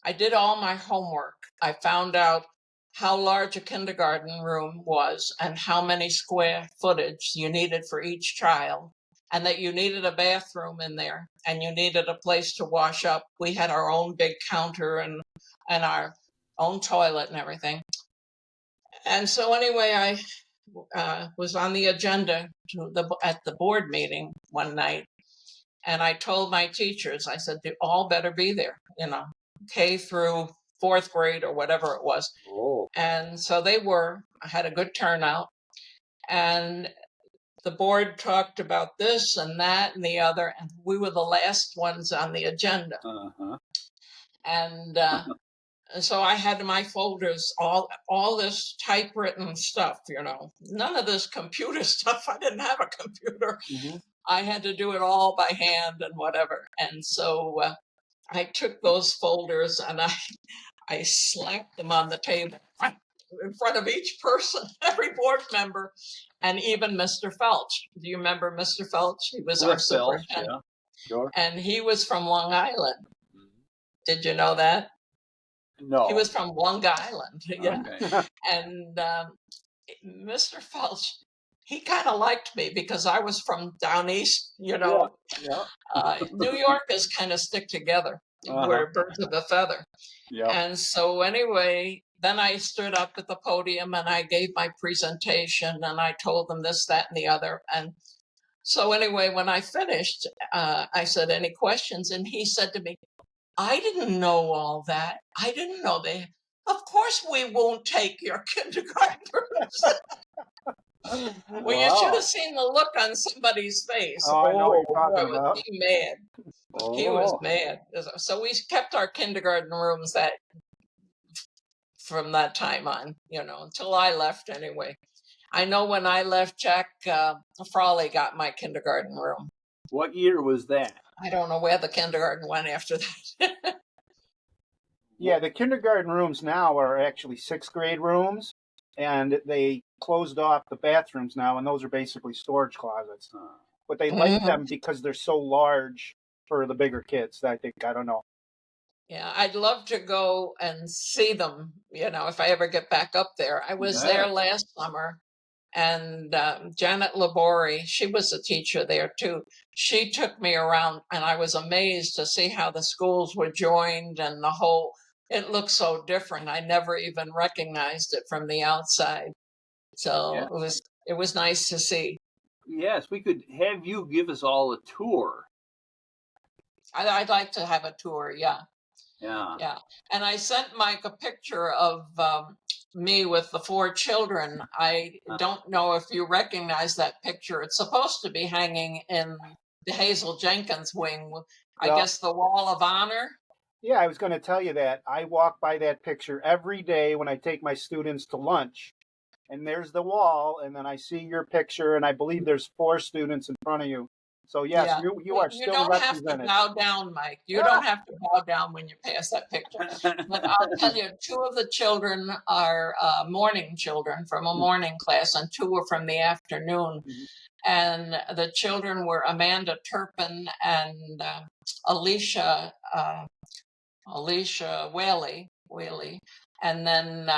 I did all my homework. I found out how large a kindergarten room was and how many square footage you needed for each child, and that you needed a bathroom in there and you needed a place to wash up. We had our own big counter and our own toilet and everything. And so anyway, I was on the agenda at the board meeting one night, and I told my teachers, I said, they all better be there, K through fourth grade or whatever it was. Oh. And so they were. I had a good turnout, and the board talked about this and that and the other, and we were the last ones on the agenda. And so I had my folders, all this typewritten stuff, none of this computer stuff. I didn't have a computer. Mm-hmm. I had to do it all by hand and whatever. And so I took those folders and I slapped them on the table in front of each person, every board member, and even Mr. Felch. Do you remember Mr. Felch? He was our superintendent. Yeah. Sure. And he was from Long Island. Did you know that? No. He was from Long Island. Yeah. Okay. And Mr. Felch, he kind of liked me because I was from down east, Yeah. New Yorkers kind of stick together. We're birds of a feather. Yeah. And so anyway, then I stood up at the podium and I gave my presentation and I told them this, that, and the other. And so anyway, when I finished, I said, any questions? And he said to me, I didn't know all that. I didn't know they. Of course we won't take your kindergartners. Well, you should have seen the look on somebody's face. Oh, I know what you're talking boy, about. was he mad. Oh. He was mad. So we kept our kindergarten rooms from that time on, until I left anyway. I know when I left, Jack Frawley got my kindergarten room. What year was that? I don't know where the kindergarten went after that. Yeah, the kindergarten rooms now are actually sixth grade rooms, and they closed off the bathrooms now, and those are basically storage closets. But they like them because they're so large for the bigger kids. I don't know. Yeah, I'd love to go and see them, if I ever get back up there. I was there last summer, and Janet Labori, she was a teacher there too. She took me around, and I was amazed to see how the schools were joined and it looked so different. I never even recognized it from the outside. So it was nice to see. Yes, we could have you give us all a tour. I'd like to have a tour, yeah. Yeah. And I sent Mike a picture of me with the 4 children. I don't know if you recognize that picture. It's supposed to be hanging in the Hazel Jenkins wing. I guess the Wall of Honor. Yeah, I was going to tell you that. I walk by that picture every day when I take my students to lunch. And there's the wall, and then I see your picture, and I believe there's 4 students in front of you. So, yes, you are still represented. You don't have to bow down, Mike. You don't have to bow down when you pass that picture. But I'll tell you, 2 of the children are morning children from a morning class, and 2 were from the afternoon. And the children were Amanda Turpin and Alicia Whaley. And then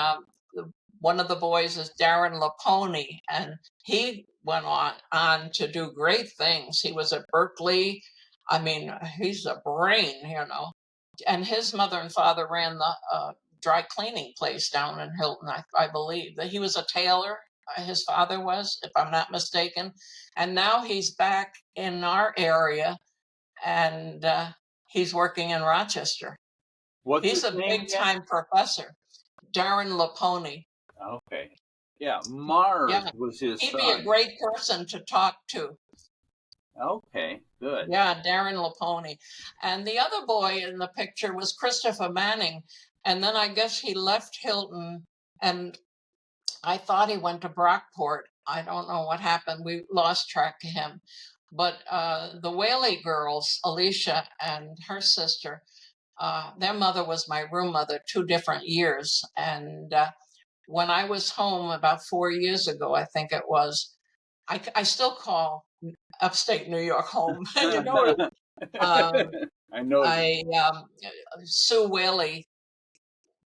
one of the boys is Darren Lapone, and he went on to do great things. He was at Berkeley. I mean, he's a brain, And his mother and father ran the dry cleaning place down in Hilton, I believe. That he was a tailor. His father was, if I'm not mistaken. And now he's back in our area, and he's working in Rochester. He's a big-time professor, Darren Lapone. Okay. Yeah, Mars Yeah, was his he'd be a son. great person to talk to. Okay, good. Yeah, Darren Lapone. And the other boy in the picture was Christopher Manning. And then I guess he left Hilton, and I thought he went to Brockport. I don't know what happened. We lost track of him. But the Whaley girls, Alicia and her sister, their mother was my room mother 2 different years. And when I was home about 4 years ago, I think it was, I still call upstate New York home. You know, I know. Sue Whaley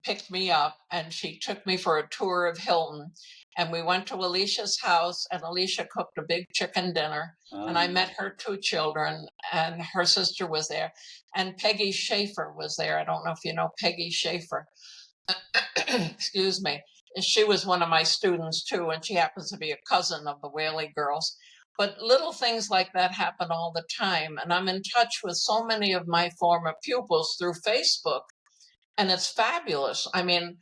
picked me up and she took me for a tour of Hilton. And we went to Alicia's house, and Alicia cooked a big chicken dinner. And I met her 2 children, and her sister was there. And Peggy Schaefer was there. I don't know if you know Peggy Schaefer. Excuse me. She was one of my students too, and she happens to be a cousin of the Whaley girls. But little things like that happen all the time. And I'm in touch with so many of my former pupils through Facebook, and it's fabulous. I mean,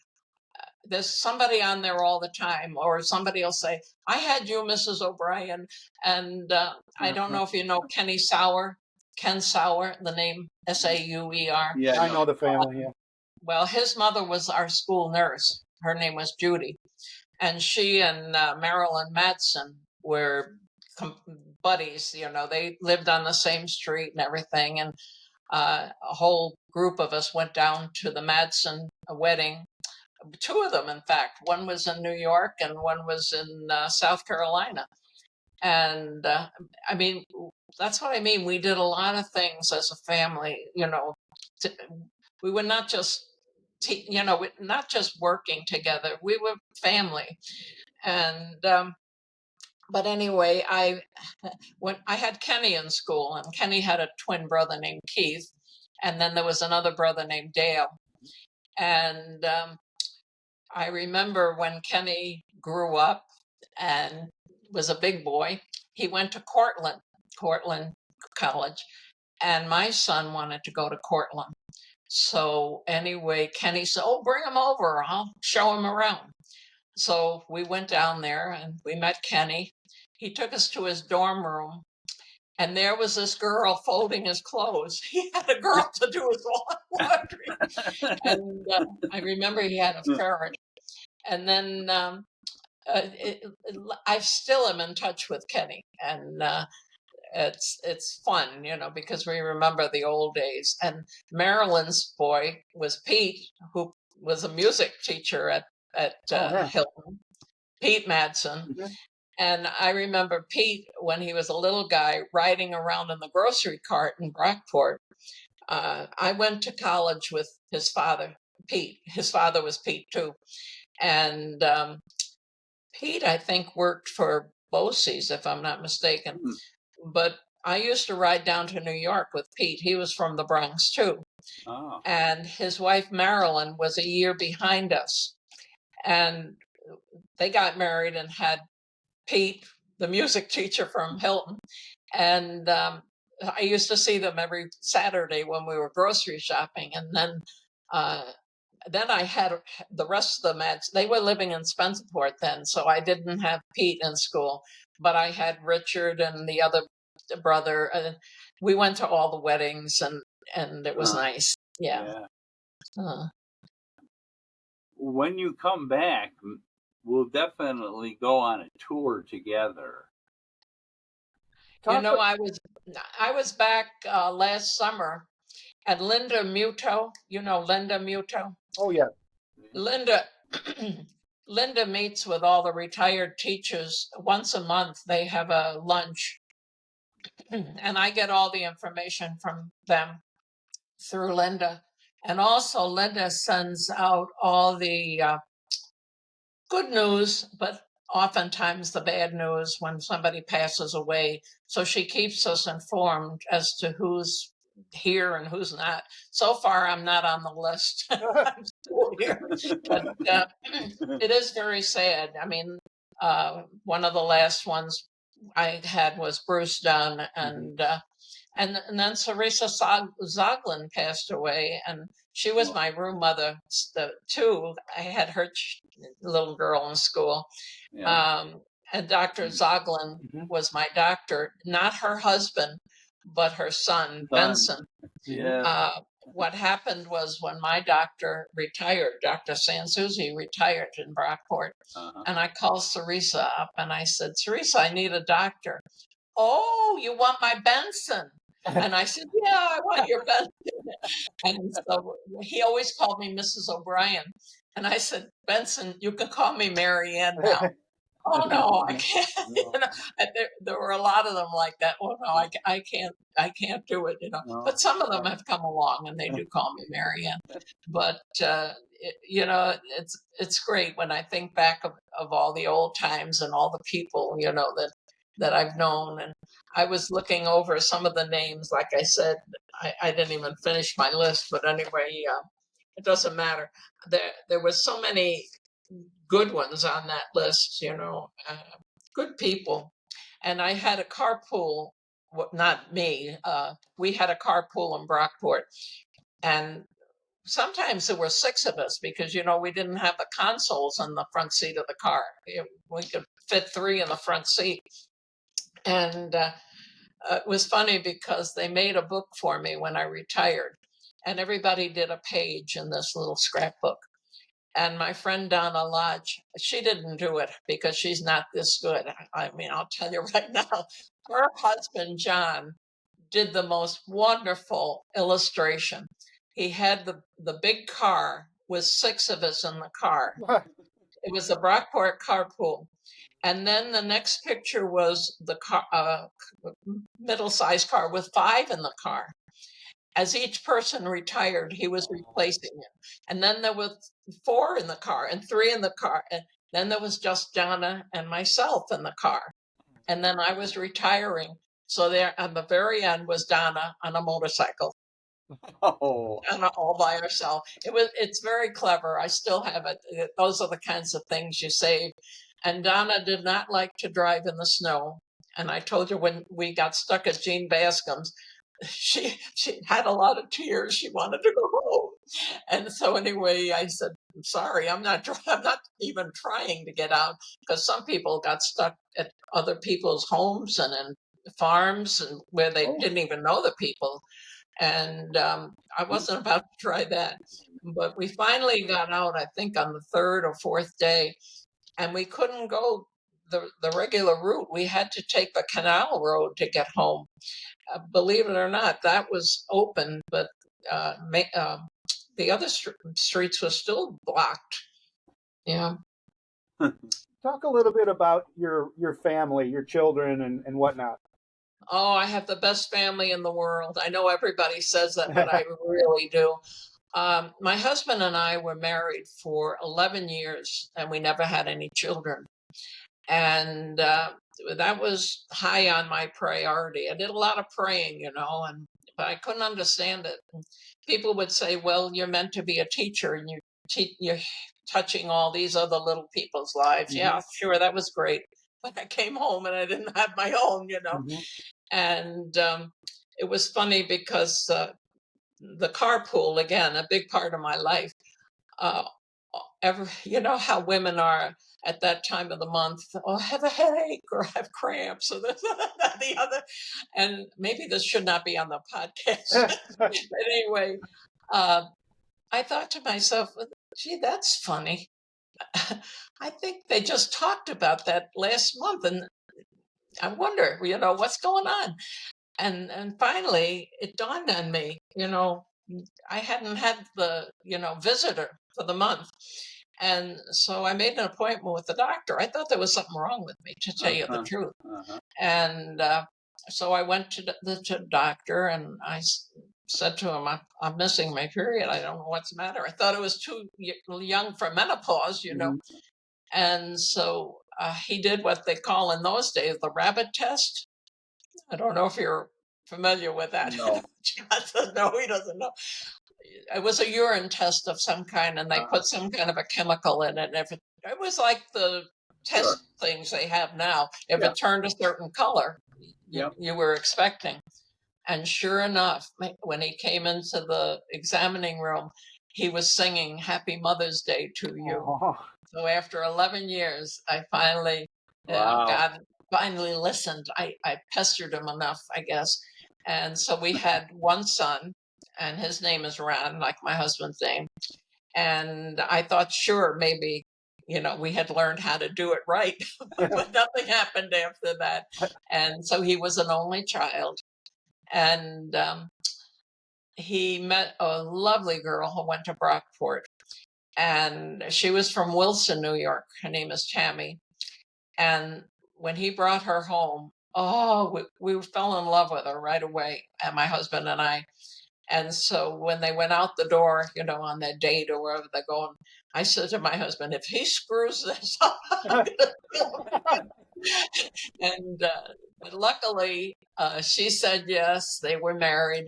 there's somebody on there all the time, or somebody will say, I had you, Mrs. O'Brien. And I don't know if you know Kenny Sauer, Ken Sauer, the name Sauer. Yeah, I know the family. Yeah. Well, his mother was our school nurse. Her name was Judy. And she and Marilyn Madsen were buddies. You know, they lived on the same street and everything. And a whole group of us went down to the Madsen wedding. 2 of them, in fact. One was in New York and one was in South Carolina. And I mean, that's what I mean. We did a lot of things as a family, you know. We were not just, not just working together. We were family. And, but anyway, when I had Kenny in school, and Kenny had a twin brother named Keith. And then there was another brother named Dale. And I remember when Kenny grew up and was a big boy, he went to Cortland College, and my son wanted to go to Cortland. So anyway, Kenny said, oh, bring him over. I'll show him around. So we went down there and we met Kenny. He took us to his dorm room, and there was this girl folding his clothes. He had a girl to do his laundry. And I remember he had a ferret. And then I still am in touch with Kenny, and it's fun, you know, because we remember the old days. And Marilyn's boy was Pete, who was a music teacher at Hilton, Pete Madsen. Mhm. And I remember Pete, when he was a little guy, riding around in the grocery cart in Brockport. I went to college with his father, Pete. His father was Pete too. And Pete, I think, worked for Bosse's, if I'm not mistaken. But I used to ride down to New York with Pete. He was from the Bronx too. Oh. And his wife, Marilyn, was a year behind us. And they got married and had Pete, the music teacher from Hilton. And I used to see them every Saturday when we were grocery shopping. And then I had the rest of the Mads. They were living in Spencerport then, so I didn't have Pete in school, but I had Richard and the other brother. And we went to all the weddings, and it was nice. Yeah. When you come back, we'll definitely go on a tour together. You know, I was back last summer, and Linda Muto. You know Linda Muto? Oh yeah. Linda meets with all the retired teachers once a month. They have a lunch, and I get all the information from them through Linda. And also Linda sends out all the good news, but oftentimes the bad news when somebody passes away. So she keeps us informed as to who's here and who's not. So far, I'm not on the list. I'm still here. But it is very sad. I mean, one of the last ones I had was Bruce Dunn, and then Sarisa Zoglin passed away, and She was my room mother too. I had her little girl in school. Yeah. And Dr. Zoglin Mhm. was my doctor, not her husband, but her son, Benson. Yeah. What happened was when my doctor retired, Dr. Sansuzi retired in Brockport, Uh-huh. and I called Sarisa up and I said, Sarisa, I need a doctor. Oh, you want my Benson? And I said, yeah, I want your Benson. And so he always called me Mrs. O'Brien. And I said, Benson, you can call me Mary Ann now. Oh no, I can't. You know, and there were a lot of them like that. Oh no, I can't do it. You know, No. but some of them have come along and they do call me Marianne. But you know, it's great when I think back of all the old times and all the people, you know, that I've known. And I was looking over some of the names. Like I said, I didn't even finish my list, but anyway, it doesn't matter. There was so many good ones on that list, you know, good people. And I had a carpool, not me, we had a carpool in Brockport. And sometimes there were 6 of us because, you know, we didn't have the consoles in the front seat of the car. We could fit 3 in the front seat. And it was funny because they made a book for me when I retired. And everybody did a page in this little scrapbook. And my friend Donna Lodge, she didn't do it because she's not this good. I mean, I'll tell you right now, her husband, John, did the most wonderful illustration. He had the big car with 6 of us in the car. It was the Brockport carpool. And then the next picture was the car, middle-sized car with 5 in the car. As each person retired, he was replacing it. And then there was 4 in the car and 3 in the car. And then there was just Donna and myself in the car. And then I was retiring. So there at the very end was Donna on a motorcycle. Oh. And all by herself. It's very clever. I still have it. Those are the kinds of things you save. And Donna did not like to drive in the snow. And I told you when we got stuck at Jean Bascom's, she had a lot of tears. She wanted to go home. And so anyway, I said, I'm sorry, I'm not even trying to get out, because some people got stuck at other people's homes and in farms and where they didn't even know the people. And I wasn't about to try that. But we finally got out, I think, on the 3rd or 4th day, and we couldn't go the regular route. We had to take the canal road to get home. Believe it or not, that was open, but the other streets were still blocked. Yeah. Talk a little bit about your family, your children, and whatnot. Oh, I have the best family in the world. I know everybody says that, but I really do. My husband and I were married for 11 years, and we never had any children. And that was high on my priority. I did a lot of praying, you know, but I couldn't understand it. And people would say, "Well, you're meant to be a teacher, and you're touching all these other little people's lives." Mm-hmm. Yeah, sure, that was great. But I came home and I didn't have my own, you know. Mm-hmm. And it was funny because the carpool, again, a big part of my life. Uh, you know how women are at that time of the month. Oh, I have a headache or I have cramps or this, that, the other. And maybe this should not be on the podcast. But anyway, I thought to myself, gee, that's funny. I think they just talked about that last month, and I wonder, you know, what's going on. And finally, it dawned on me, you know, I hadn't had the, you know, visitor for the month. And so I made an appointment with the doctor. I thought there was something wrong with me, to tell you the truth. And so I went to the doctor, and I said to him, I'm missing my period. I don't know what's the matter. I thought it was too young for menopause, you know. And so he did what they call in those days the rabbit test. I don't know if you're familiar with that. No. John says, no, he doesn't know. It was a urine test of some kind, and they put some kind of a chemical in it. And if it was like the test things they have now, if it turned a certain color, you were expecting. And sure enough, when he came into the examining room, he was singing Happy Mother's Day to you. Oh, So after 11 years, I finally, Wow. God finally listened. I pestered him enough, I guess. And so we had one son, and his name is Ron, like my husband's name. And I thought, sure, maybe, we had learned how to do it right, but nothing happened after that. And so he was an only child. And he met a lovely girl who went to Brockport. And she was from Wilson, New York. Her name is Tammy. And when he brought her home, we fell in love with her right away, and my husband and I. And so when they went out the door, on their date or wherever they're going, I said to my husband, if he screws this up, I'm gonna kill him. And luckily, she said yes. They were married,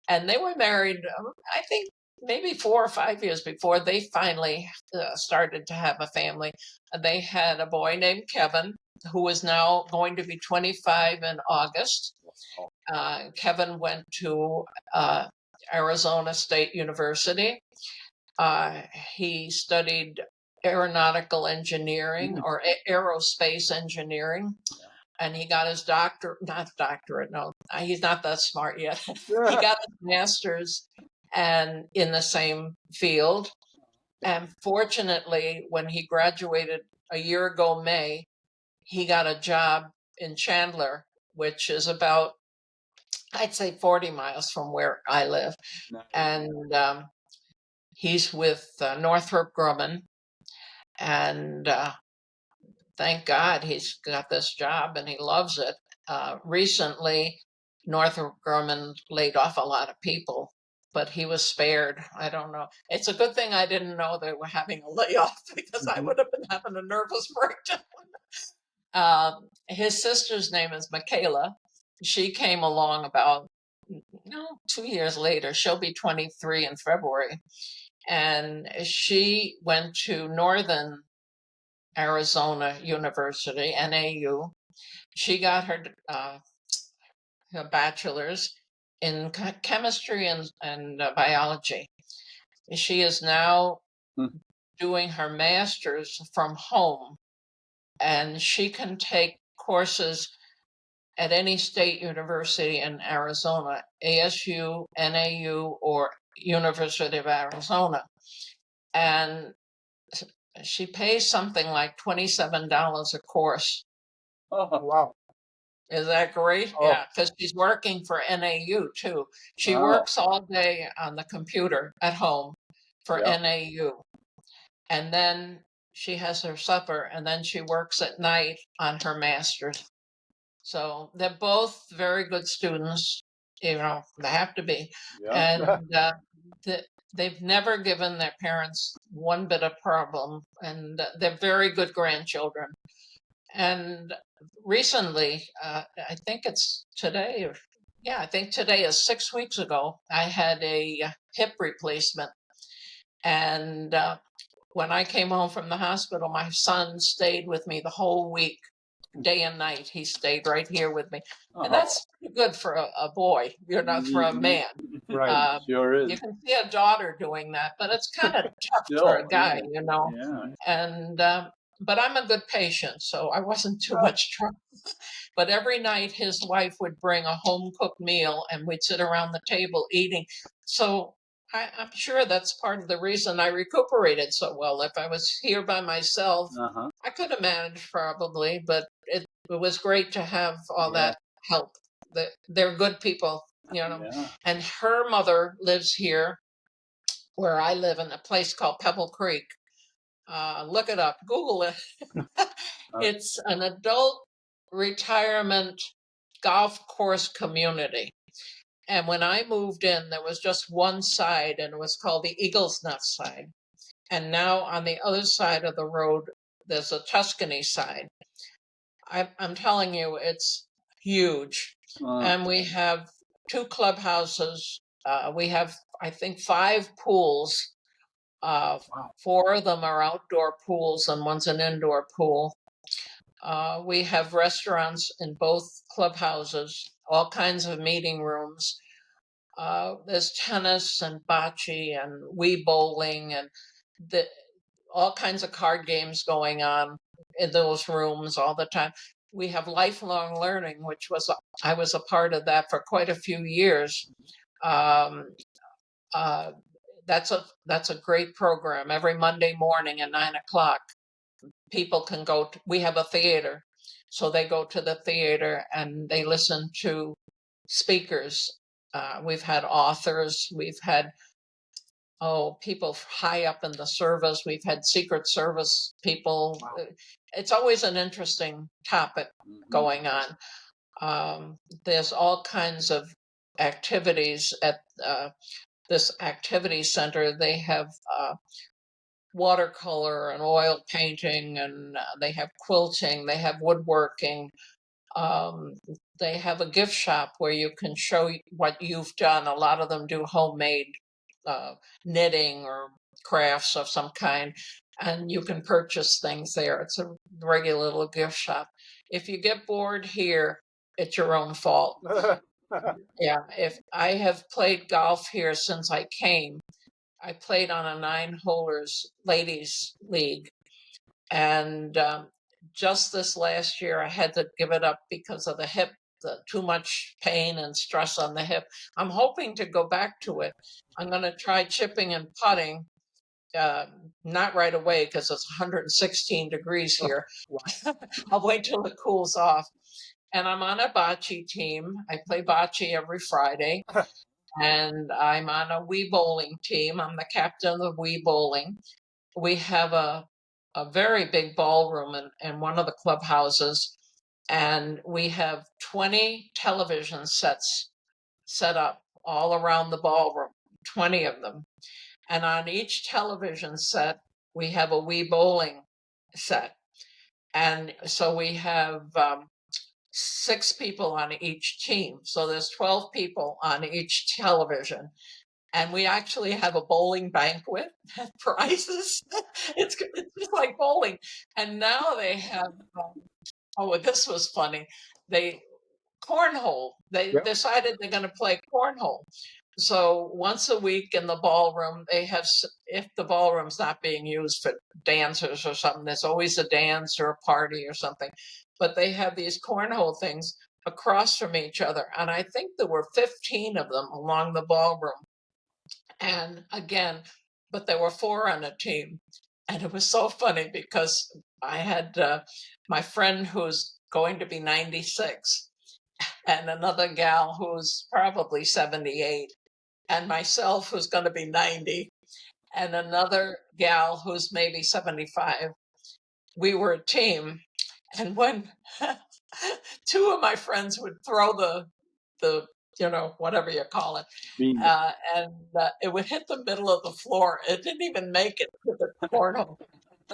and they were married, I think, maybe 4 or 5 years before they finally started to have a family. They had a boy named Kevin, who is now going to be 25 in August. Kevin went to Arizona State University. He studied aeronautical engineering or aerospace engineering. And he got his not doctorate, no, he's not that smart yet. He got his master's and in the same field. And fortunately, when he graduated a year ago, May, he got a job in Chandler, which is about, I'd say, 40 miles from where I live. Nice. And he's with Northrop Grumman. And thank God he's got this job and he loves it. Recently, Northrop Grumman laid off a lot of people, but he was spared. I don't know. It's a good thing I didn't know they were having a layoff, because I would have been having a nervous breakdown. His sister's name is Michaela. She came along about 2 years later. She'll be 23 in February. And she went to Northern Arizona University, NAU. She got her bachelor's in chemistry and biology. She is now doing her master's from home, and she can take courses at any state university in Arizona, ASU, NAU, or University of Arizona. And she pays something like $27 a course. oh, wow. Is that great? Oh. Yeah, because she's working for NAU too. She Wow. works all day on the computer at home for Yep. NAU. And then she has her supper, and then she works at night on her master's. So they're both very good students. They have to be. Yep. And they've never given their parents one bit of problem, and they're very good grandchildren. And recently, I think it's today, I think today is 6 weeks ago, I had a hip replacement. And when I came home from the hospital, my son stayed with me the whole week, day and night. He stayed right here with me. And that's pretty good for a boy, for a man. Right. Sure is. You can see a daughter doing that, but it's kind of tough Still, for a guy, Yeah. And but I'm a good patient, so I wasn't too much trouble. But every night his wife would bring a home cooked meal, and we'd sit around the table eating. So I'm sure that's part of the reason I recuperated so well. If I was here by myself, I could have managed probably, but it was great to have all that help. They're good people, Yeah. And her mother lives here where I live, in a place called Pebble Creek. Look it up, Google it. It's an adult retirement golf course community. And when I moved in, there was just one side, and it was called the Eagle's Nest side. And now on the other side of the road, there's a Tuscany side. I'm telling you, it's huge. And we have 2 clubhouses. We have, I think, 5 pools. 4 of them are outdoor pools, and one's an indoor pool. We have restaurants in both clubhouses, all kinds of meeting rooms. There's tennis and bocce and Wii bowling and all kinds of card games going on in those rooms all the time. We have lifelong learning, which I was a part of that for quite a few years. Um, uh, that's a great program. Every Monday morning at 9:00, people can go. We have a theater, so they go to the theater and they listen to speakers. We've had authors. We've had people high up in the service. We've had Secret Service people. Wow. It's always an interesting topic going on. There's all kinds of activities at this activity center. They have watercolor and oil painting, and they have quilting, they have woodworking. Um, they have a gift shop where you can show what you've done. A lot of them do homemade knitting or crafts of some kind, and you can purchase things there. It's a regular little gift shop. If you get bored here, it's your own fault. Yeah, if I have played golf here since I came, I played on a 9-holers ladies league, and just this last year I had to give it up because of the hip, too much pain and stress on the hip. I'm hoping to go back to it. I'm going to try chipping and putting, not right away because it's 116 degrees here. I'll wait till it cools off. And I'm on a bocce team. I play bocce every Friday. And I'm on a Wii bowling team. I'm the captain of Wii bowling. We have a very big ballroom in one of the clubhouses, and we have 20 television sets set up all around the ballroom, 20 of them. And on each television set, we have a Wii bowling set. And so we have 6 people on each team. So there's 12 people on each television. And we actually have a bowling banquet at prizes. It's just like bowling. And now they have, this was funny. Cornhole. They decided they're going to play cornhole. So once a week in the ballroom, they have, if the ballroom's not being used for dancers or something, there's always a dance or a party or something. But they have these cornhole things across from each other. And I think there were 15 of them along the ballroom. And again, but there were 4 on a team. And it was so funny because I had my friend who's going to be 96 and another gal who's probably 78 and myself who's going to be 90 and another gal who's maybe 75. We were a team. And when 2 of my friends would throw the whatever you call it, and it would hit the middle of the floor. It didn't even make it to the cornhole.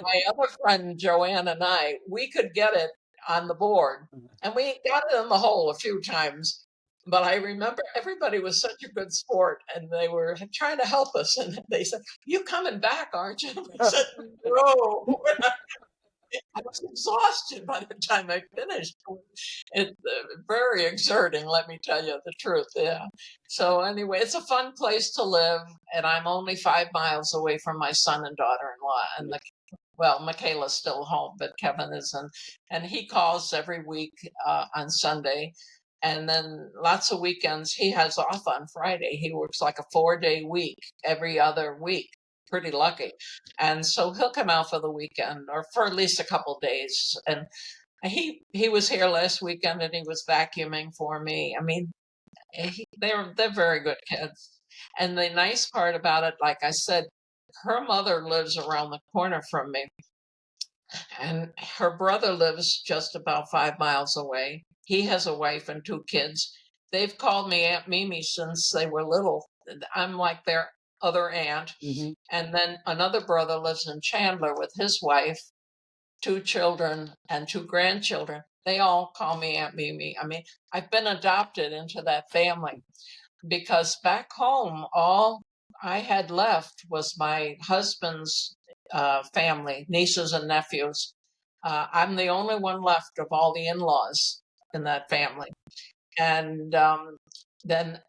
My other friend Joanne and I, we could get it on the board, and we got it in the hole a few times. But I remember everybody was such a good sport, and they were trying to help us. And they said, "You coming back, aren't you?" We said, "No." I was exhausted by the time I finished. It's very exerting, let me tell you the truth. Yeah. So anyway, it's a fun place to live, and I'm only 5 miles away from my son and daughter-in-law. And Michaela's still home, but Kevin isn't, and he calls every week on Sunday. And then lots of weekends he has off on Friday. He works like a 4-day week every other week. Pretty lucky. And so he'll come out for the weekend or for at least a couple days. And he was here last weekend and he was vacuuming for me. I mean, they're very good kids. And the nice part about it, like I said, her mother lives around the corner from me. And her brother lives just about 5 miles away. He has a wife and 2 kids. They've called me Aunt Mimi since they were little. I'm like their other aunt. Mm-hmm. And then another brother lives in Chandler with his wife, 2 children and 2 grandchildren. They all call me Aunt Mimi. I mean, I've been adopted into that family because back home, all I had left was my husband's family, nieces and nephews. I'm the only one left of all the in-laws in that family. And then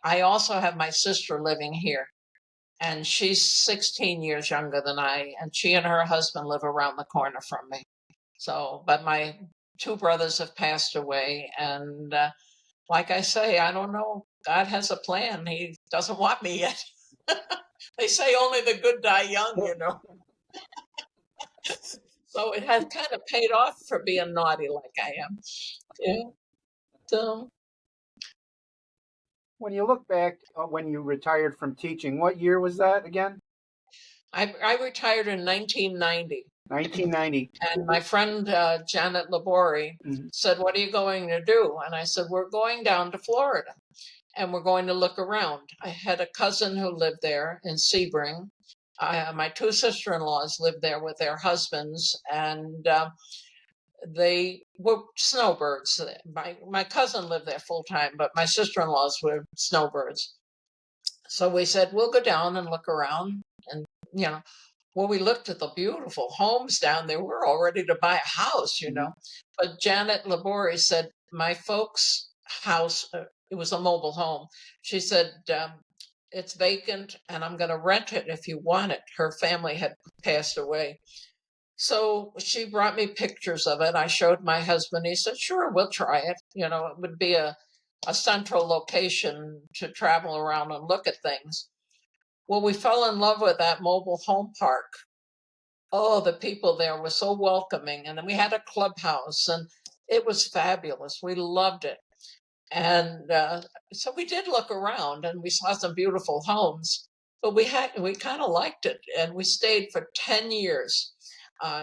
I also have my sister living here, and she's 16 years younger than I, and she and her husband live around the corner from me. So, but my two brothers have passed away, and like I say, I don't know. God has a plan. He doesn't want me yet. They say only the good die young, you know. So it has kind of paid off for being naughty like I am. Yeah. So When you look back when you retired from teaching, what year was that again? I retired in 1990. 1990. And my friend Janet Labori Mhm. said, "What are you going to do?" And I said, "We're going down to Florida and we're going to look around." I had a cousin who lived there in Sebring. My two sister-in-laws lived there with their husbands, and they were snowbirds. My cousin lived there full time, but my sister-in-laws were snowbirds. So we said, we'll go down and look around. And, you know, when we looked at the beautiful homes down there, we're all ready to buy a house, you know. But Janet Labori said, my folks' house, it was a mobile home. She said, it's vacant and I'm going to rent it if you want it. Her family had passed away. So she brought me pictures of it. I showed my husband. He said, sure, we'll try it. You know, it would be a central location to travel around and look at things. Well, we fell in love with that mobile home park. Oh, the people there were so welcoming. And then we had a clubhouse and it was fabulous. We loved it. And so we did look around and we saw some beautiful homes, but we kind of liked it and we stayed for 10 years.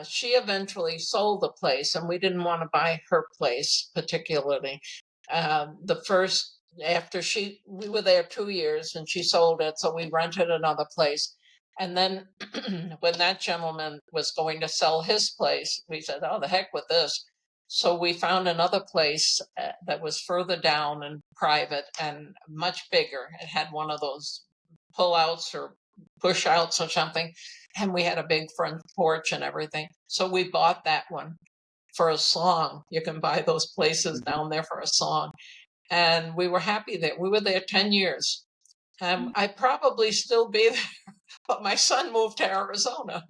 She eventually sold the place and we didn't want to buy her place particularly. The first, after we were there 2 years and she sold it, so we rented another place. And then when that gentleman was going to sell his place, we said, oh, the heck with this. So we found another place that was further down and private and much bigger. It had one of those pull-outs or push-outs or something. And we had a big front porch and everything. So we bought that one for a song. You can buy those places down there for a song. And we were happy that we were there 10 years. I'd probably still be there, but my son moved to Arizona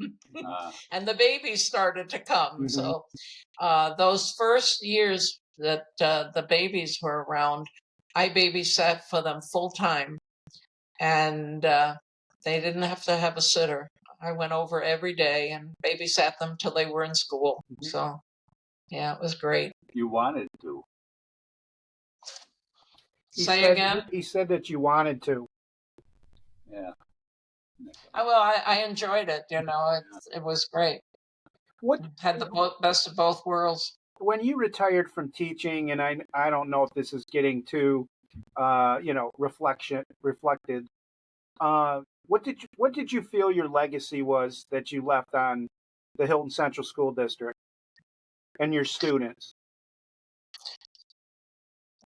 and the babies started to come. So those first years that the babies were around, I babysat for them full time, and they didn't have to have a sitter. I went over every day and babysat them till they were in school. So yeah, it was great. You wanted to. Say again? He said that you wanted to. Yeah. Well, I enjoyed it. You know, it was great. What Had the best of both worlds. when you retired from teaching, and I don't know if this is getting too, reflected. What did you feel your legacy was that you left on the Hilton Central School District and your students?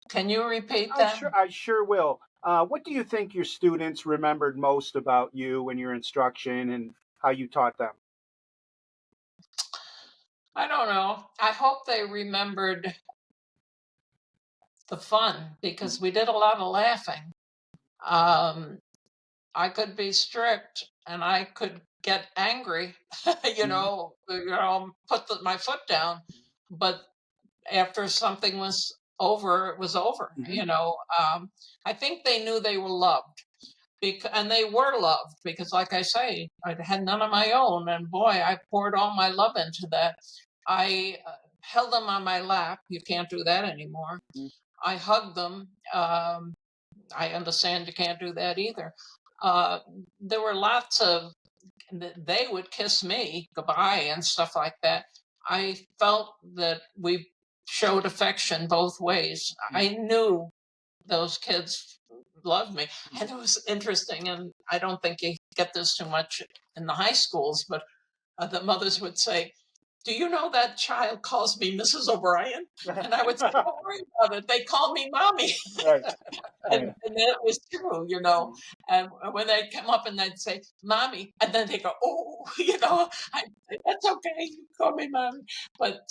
Can you repeat that? I sure will. What do you think your students remembered most about you and your instruction and how you taught them? I don't know. I hope they remembered the fun because we did a lot of laughing. I could be strict and I could get angry, put my foot down, but after something was over, it was over. I think they knew they were loved. And they were loved because, like I say, I had none of my own, and boy, I poured all my love into that. I held them on my lap. You can't do that anymore. I hugged them. I understand you can't do that either. There were lots of, they would kiss me goodbye and stuff like that. I felt that we showed affection both ways. I knew those kids loved me. And it was interesting, and I don't think you get this too much in the high schools, but the mothers would say, do you know that child calls me Mrs. O'Brien? And I would say, don't worry about it. They call me mommy. Right. And that was true, you know. And when they'd come up and they'd say, mommy, and then they go, oh, you know, that's okay. You call me mommy. But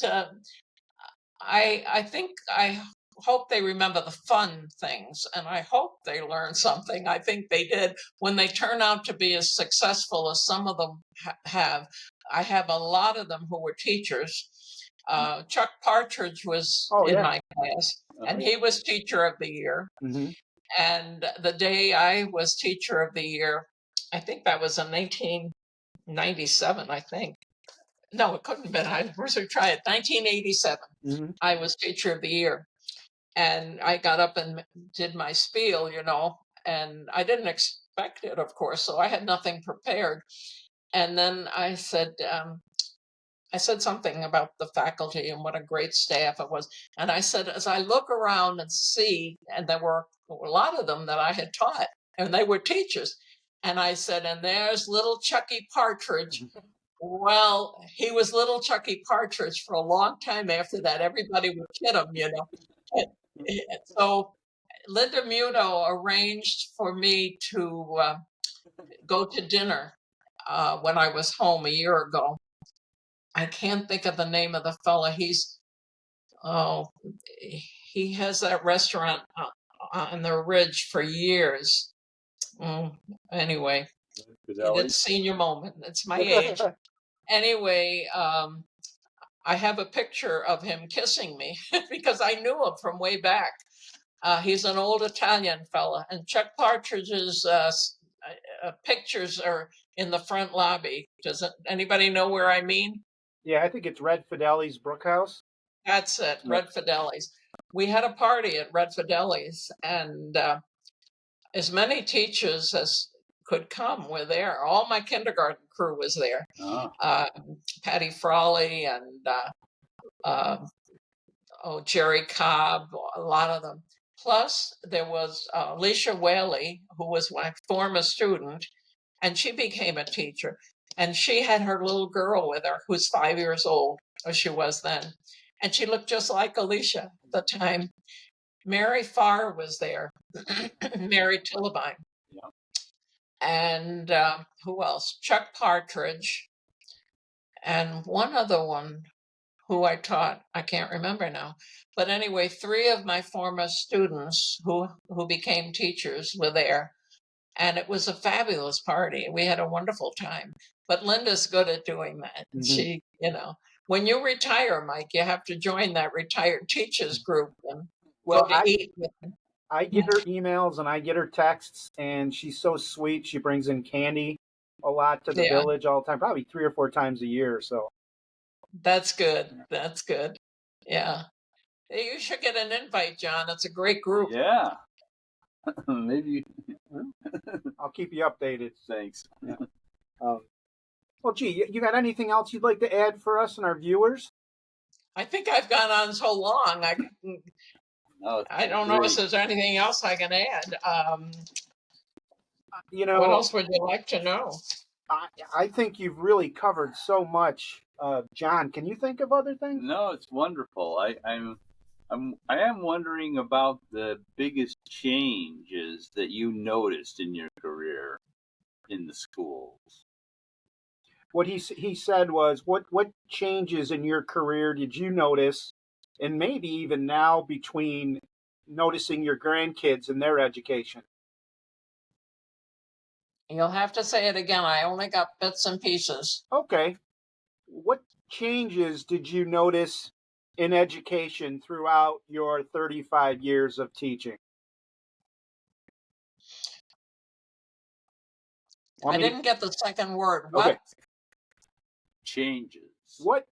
I think I hope they remember the fun things, and I hope they learn something. I think they did. When they turn out to be as successful as some of them have, I have a lot of them who were teachers. Chuck Partridge was in my class, and he was teacher of the year. Mm-hmm. And the day I was teacher of the year, I think that was in 1997, I think. No, it couldn't have been. I first try it. 1987. Mm-hmm. I was teacher of the year, and I got up and did my spiel, you know, and I didn't expect it, of course, so I had nothing prepared. And then I said something about the faculty and what a great staff it was. And I said, as I look around and see, and there were a lot of them that I had taught, and they were teachers. And I said, and there's little Chucky Partridge. Well, he was little Chucky Partridge for a long time after that. Everybody would kid him, you know. So Linda Muto arranged for me to go to dinner when I was home a year ago. I can't think of the name of the fella. He has that restaurant on the Ridge for years. Anyway, it's senior moment. It's my age. Anyway, I have a picture of him kissing me because I knew him from way back. He's an old Italian fella, and Chuck Partridge's pictures are in the front lobby. Does anybody know where I mean? Yeah, I think it's Red Fideli's Brookhouse. That's it, Red Fideli's. We had a party at Red Fideli's, and as many teachers as could come were there. All my kindergarten crew was there. Patty Frawley and Jerry Cobb, a lot of them. Plus, there was Alicia Whaley, who was my former student, and she became a teacher. And she had her little girl with her, who's 5 years old, or she was then. And she looked just like Alicia at the time. Mary Farr was there, Mary Tillabine. Yeah. And who else? Chuck Partridge. And one other one who I taught, I can't remember now. But anyway, 3 of my former students who became teachers were there. And it was a fabulous party. We had a wonderful time. But Linda's good at doing that. Mm-hmm. She, you know, when you retire, Mike, you have to join that retired teachers group and go to eat with them. I get her emails and I get her texts, and she's so sweet. She brings in candy a lot to the village all the time, probably 3 or 4 times a year. So that's good. That's good. Yeah. You should get an invite, John. It's a great group. Yeah. Maybe. I'll keep you updated. Thanks. Yeah. Well, gee, you got anything else you'd like to add for us and our viewers? I think I've gone on so long. I don't know if there's anything else I can add. You know, what else would you like to know? I think you've really covered so much. John, can you think of other things? No, it's wonderful. I am wondering about the biggest changes that you noticed in your career in the schools. What he said was, what changes in your career did you notice, and maybe even now between noticing your grandkids and their education? You'll have to say it again. I only got bits and pieces. Okay. What changes did you notice in education throughout your 35 years of teaching? I didn't get the second word. What? Okay. Changes. What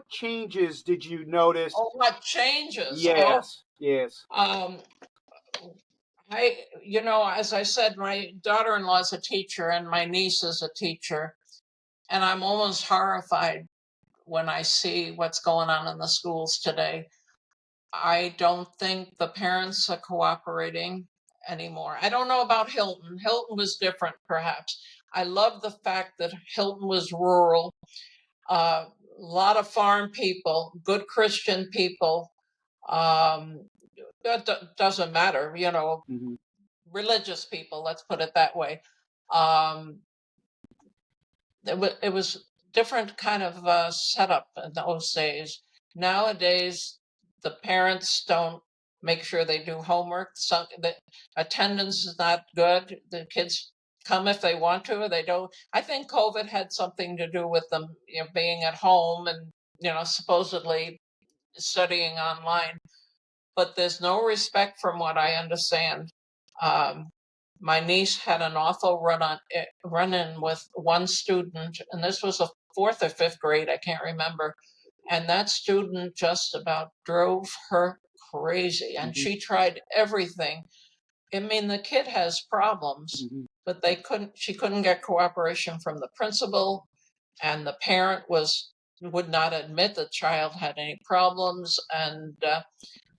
changes did you notice? Oh, what changes? Yes. Yes. As I said, my daughter-in-law is a teacher and my niece is a teacher, and I'm almost horrified when I see what's going on in the schools today. I don't think the parents are cooperating anymore. I don't know about Hilton. Hilton was different, perhaps. I love the fact that Hilton was rural. lot of farm people, good Christian people. That doesn't matter, Mm-hmm. religious people, let's put it that way. Um, it was different kind of setup in those days. Nowadays, the parents don't make sure they do homework. The attendance is not good. The kids come if they want to, or they don't. I think COVID had something to do with them, being at home and, supposedly studying online. But there's no respect from what I understand. Um, my niece had an awful run in with one student, and this was a fourth or fifth grade, I can't remember. And that student just about drove her crazy, and Mm-hmm. she tried everything. I mean, the kid has problems, Mm-hmm. but she couldn't get cooperation from the principal, and the parent would not admit the child had any problems, and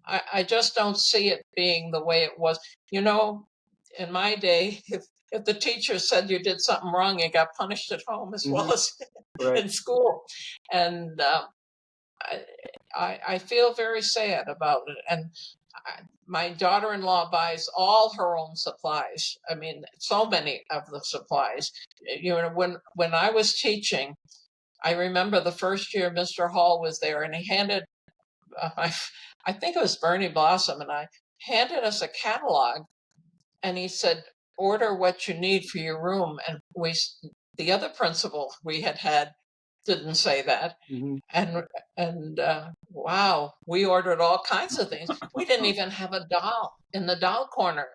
I just don't see it being the way it was. In my day, if the teacher said you did something wrong, you got punished at home as Mm-hmm. well as Right. in school. And I feel very sad about it. And my daughter-in-law buys all her own supplies. I mean, so many of the supplies. When I was teaching, I remember the first year Mr. Hall was there, and he handed I think it was Bernie Blossom, and I handed us a catalog, and he said, "Order what you need for your room." And the other principal we had didn't say that, Mm-hmm. and wow, we ordered all kinds of things. We didn't even have a doll in the doll corner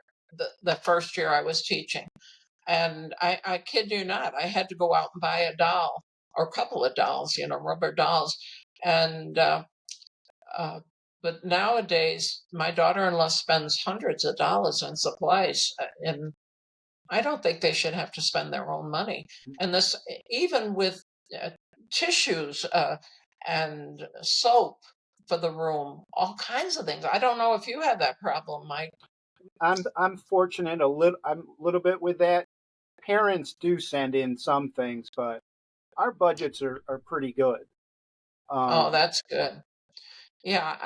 the first year I was teaching, and I kid you not, I had to go out and buy a doll or a couple of dolls, rubber dolls, and. Uh, but nowadays, my daughter-in-law spends hundreds of dollars on supplies, and I don't think they should have to spend their own money. And this, even with uh, tissues and soap for the room, all kinds of things. I don't know if you had that problem, Mike. I'm fortunate I'm a little bit with that. Parents do send in some things, but our budgets are pretty good. Oh, Um, that's good. Yeah,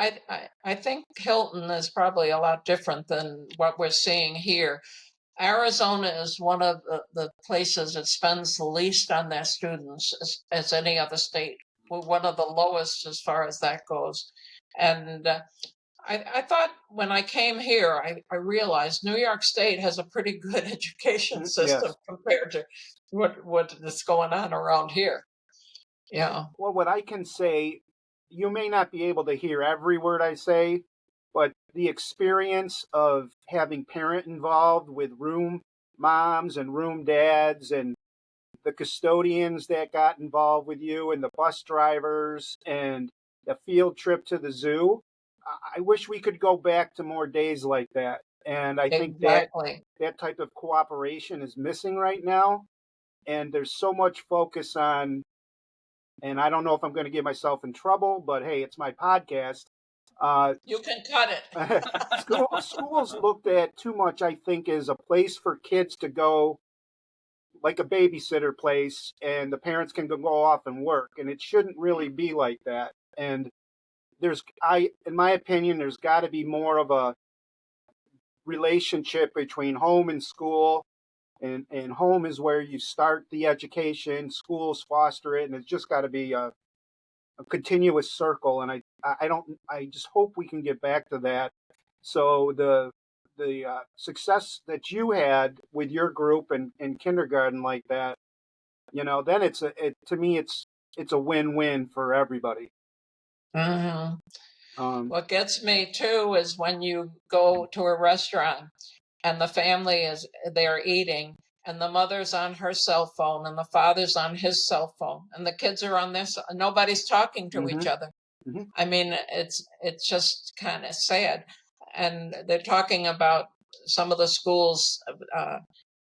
I think Hilton is probably a lot different than what we're seeing here. Arizona is one of the places that spends the least on their students as any other state. We're one of the lowest as far as that goes. And I thought when I came here, I realized New York State has a pretty good education system yes. compared to what is going on around here. Yeah. Well, what I can say, you may not be able to hear every word I say, but the experience of having parent involved with room moms and room dads and the custodians that got involved with you and the bus drivers and the field trip to the zoo. I wish we could go back to more days like that. And I think that Exactly. that type of cooperation is missing right now. And there's so much focus on, and I don't know if I'm going to get myself in trouble, but hey, it's my podcast. Uh, You can cut it. schools looked at too much, I think, as a place for kids to go, like a babysitter place, and the parents can go off and work, and it shouldn't really be like that. And in my opinion, there's got to be more of a relationship between home and school, and home is where you start the education, schools foster it, and it's just got to be a continuous circle. And I just hope we can get back to that. So the success that you had with your group and in kindergarten like that, then to me it's a win-win for everybody. Hmm. Um, What gets me too is when you go to a restaurant and the family is there eating, and the mother's on her cell phone and the father's on his cell phone and the kids are on this, nobody's talking to each hmm other. hmm I mean, it's just kind of sad. And they're talking about some of the schools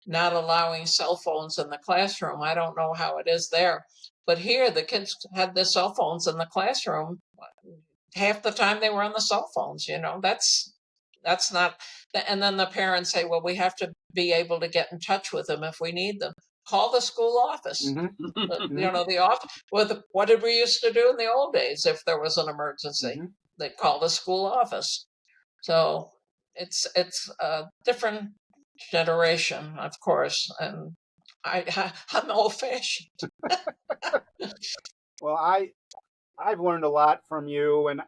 not allowing cell phones in the classroom. I don't know how it is there, but here the kids had their cell phones in the classroom. Half the time they were on the cell phones. That's not. And then the parents say, well, we have to be able to get in touch with them if we need them. call the school office. Mm-hmm. The office. What did we used to do in the old days if there was an emergency? Mm-hmm. They'd call the school office. So it's a different generation, of course, and I'm old-fashioned. Well, I've learned a lot from you, and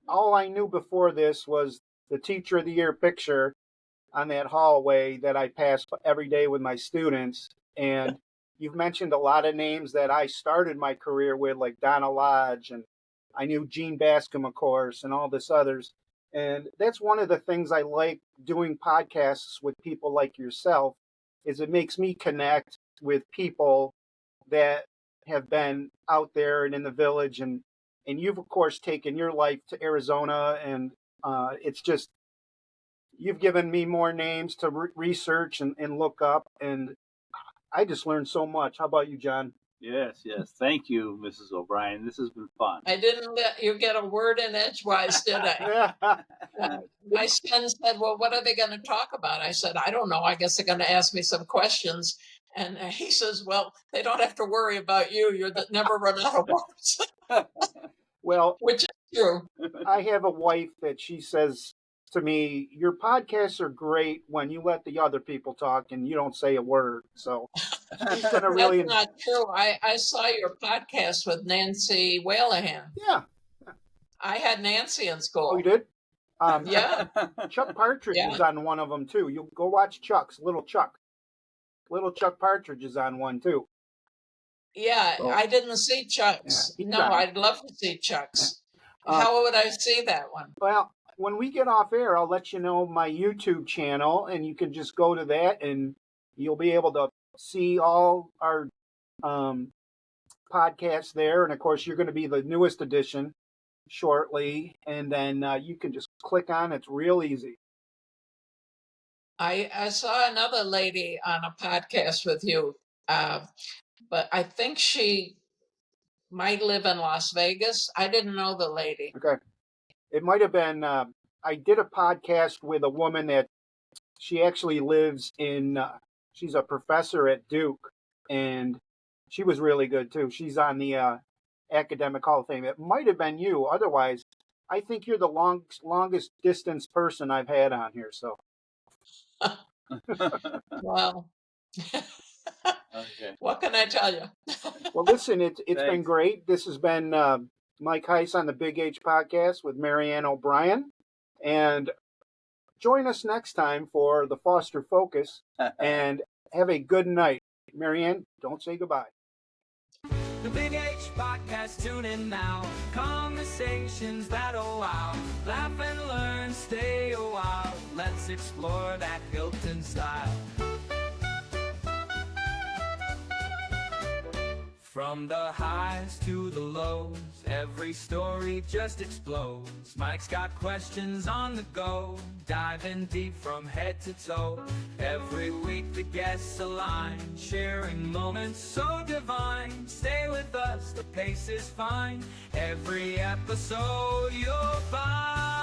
all I knew before this was the Teacher of the Year picture on that hallway that I pass every day with my students. And you've mentioned a lot of names that I started my career with, like Donna Lodge, and I knew Gene Bascom, of course, and all this others. And that's one of the things I like doing podcasts with people like yourself, is it makes me connect with people that have been out there and in the village, and you've of course taken your life to Arizona, and it's just, you've given me more names to research and look up, and I just learned so much. How about you, John? Yes. Thank you, Mrs. O'Brien. This has been fun. I didn't let you get a word in edgewise, did I? My son said, well, what are they going to talk about? I said, I don't know. I guess they're going to ask me some questions. And he says, well, they don't have to worry about you. You're never run out of words. Well, which is true. I have a wife that she says to me, your podcasts are great when you let the other people talk and you don't say a word. So she's going to really... That's not true. I saw your podcast with Nancy Whalahan. Yeah. I had Nancy in school. Oh, you did? Yeah. Chuck Partridge is on one of them, too. You go watch Chuck's, Little Chuck. Little Chuck Partridge is on one, too. Yeah, so, I didn't see Chuck's. Yeah, no, I'd love to see Chuck's. How would I see that one? Well, when we get off air, I'll let you know my YouTube channel, and you can just go to that, and you'll be able to see all our podcasts there. And, of course, you're going to be the newest edition shortly, and then you can just click on it. It's real easy. I saw another lady on a podcast with you, but I think she might live in Las Vegas. I didn't know the lady. Okay. It might have been, I did a podcast with a woman that she actually lives in, she's a professor at Duke, and she was really good too. She's on the Academic Hall of Fame. It might have been you. Otherwise, I think you're the longest distance person I've had on here. So. Wow. Okay. What can I tell you? Well, listen, it's been great. This has been Mike Heise on the Big H Podcast with Marianne O'Brien. And join us next time for the Foster Focus. And have a good night. Marianne, don't say goodbye. The Big H Podcast, tune in now. Conversations that'll wow. Laugh and learn, stay a while. Let's explore that Hilton style. From the highs to the lows, every story just explodes. Mike's got questions on the go, diving deep from head to toe. Every week the guests align, sharing moments so divine. Stay with us, the pace is fine. Every episode you'll find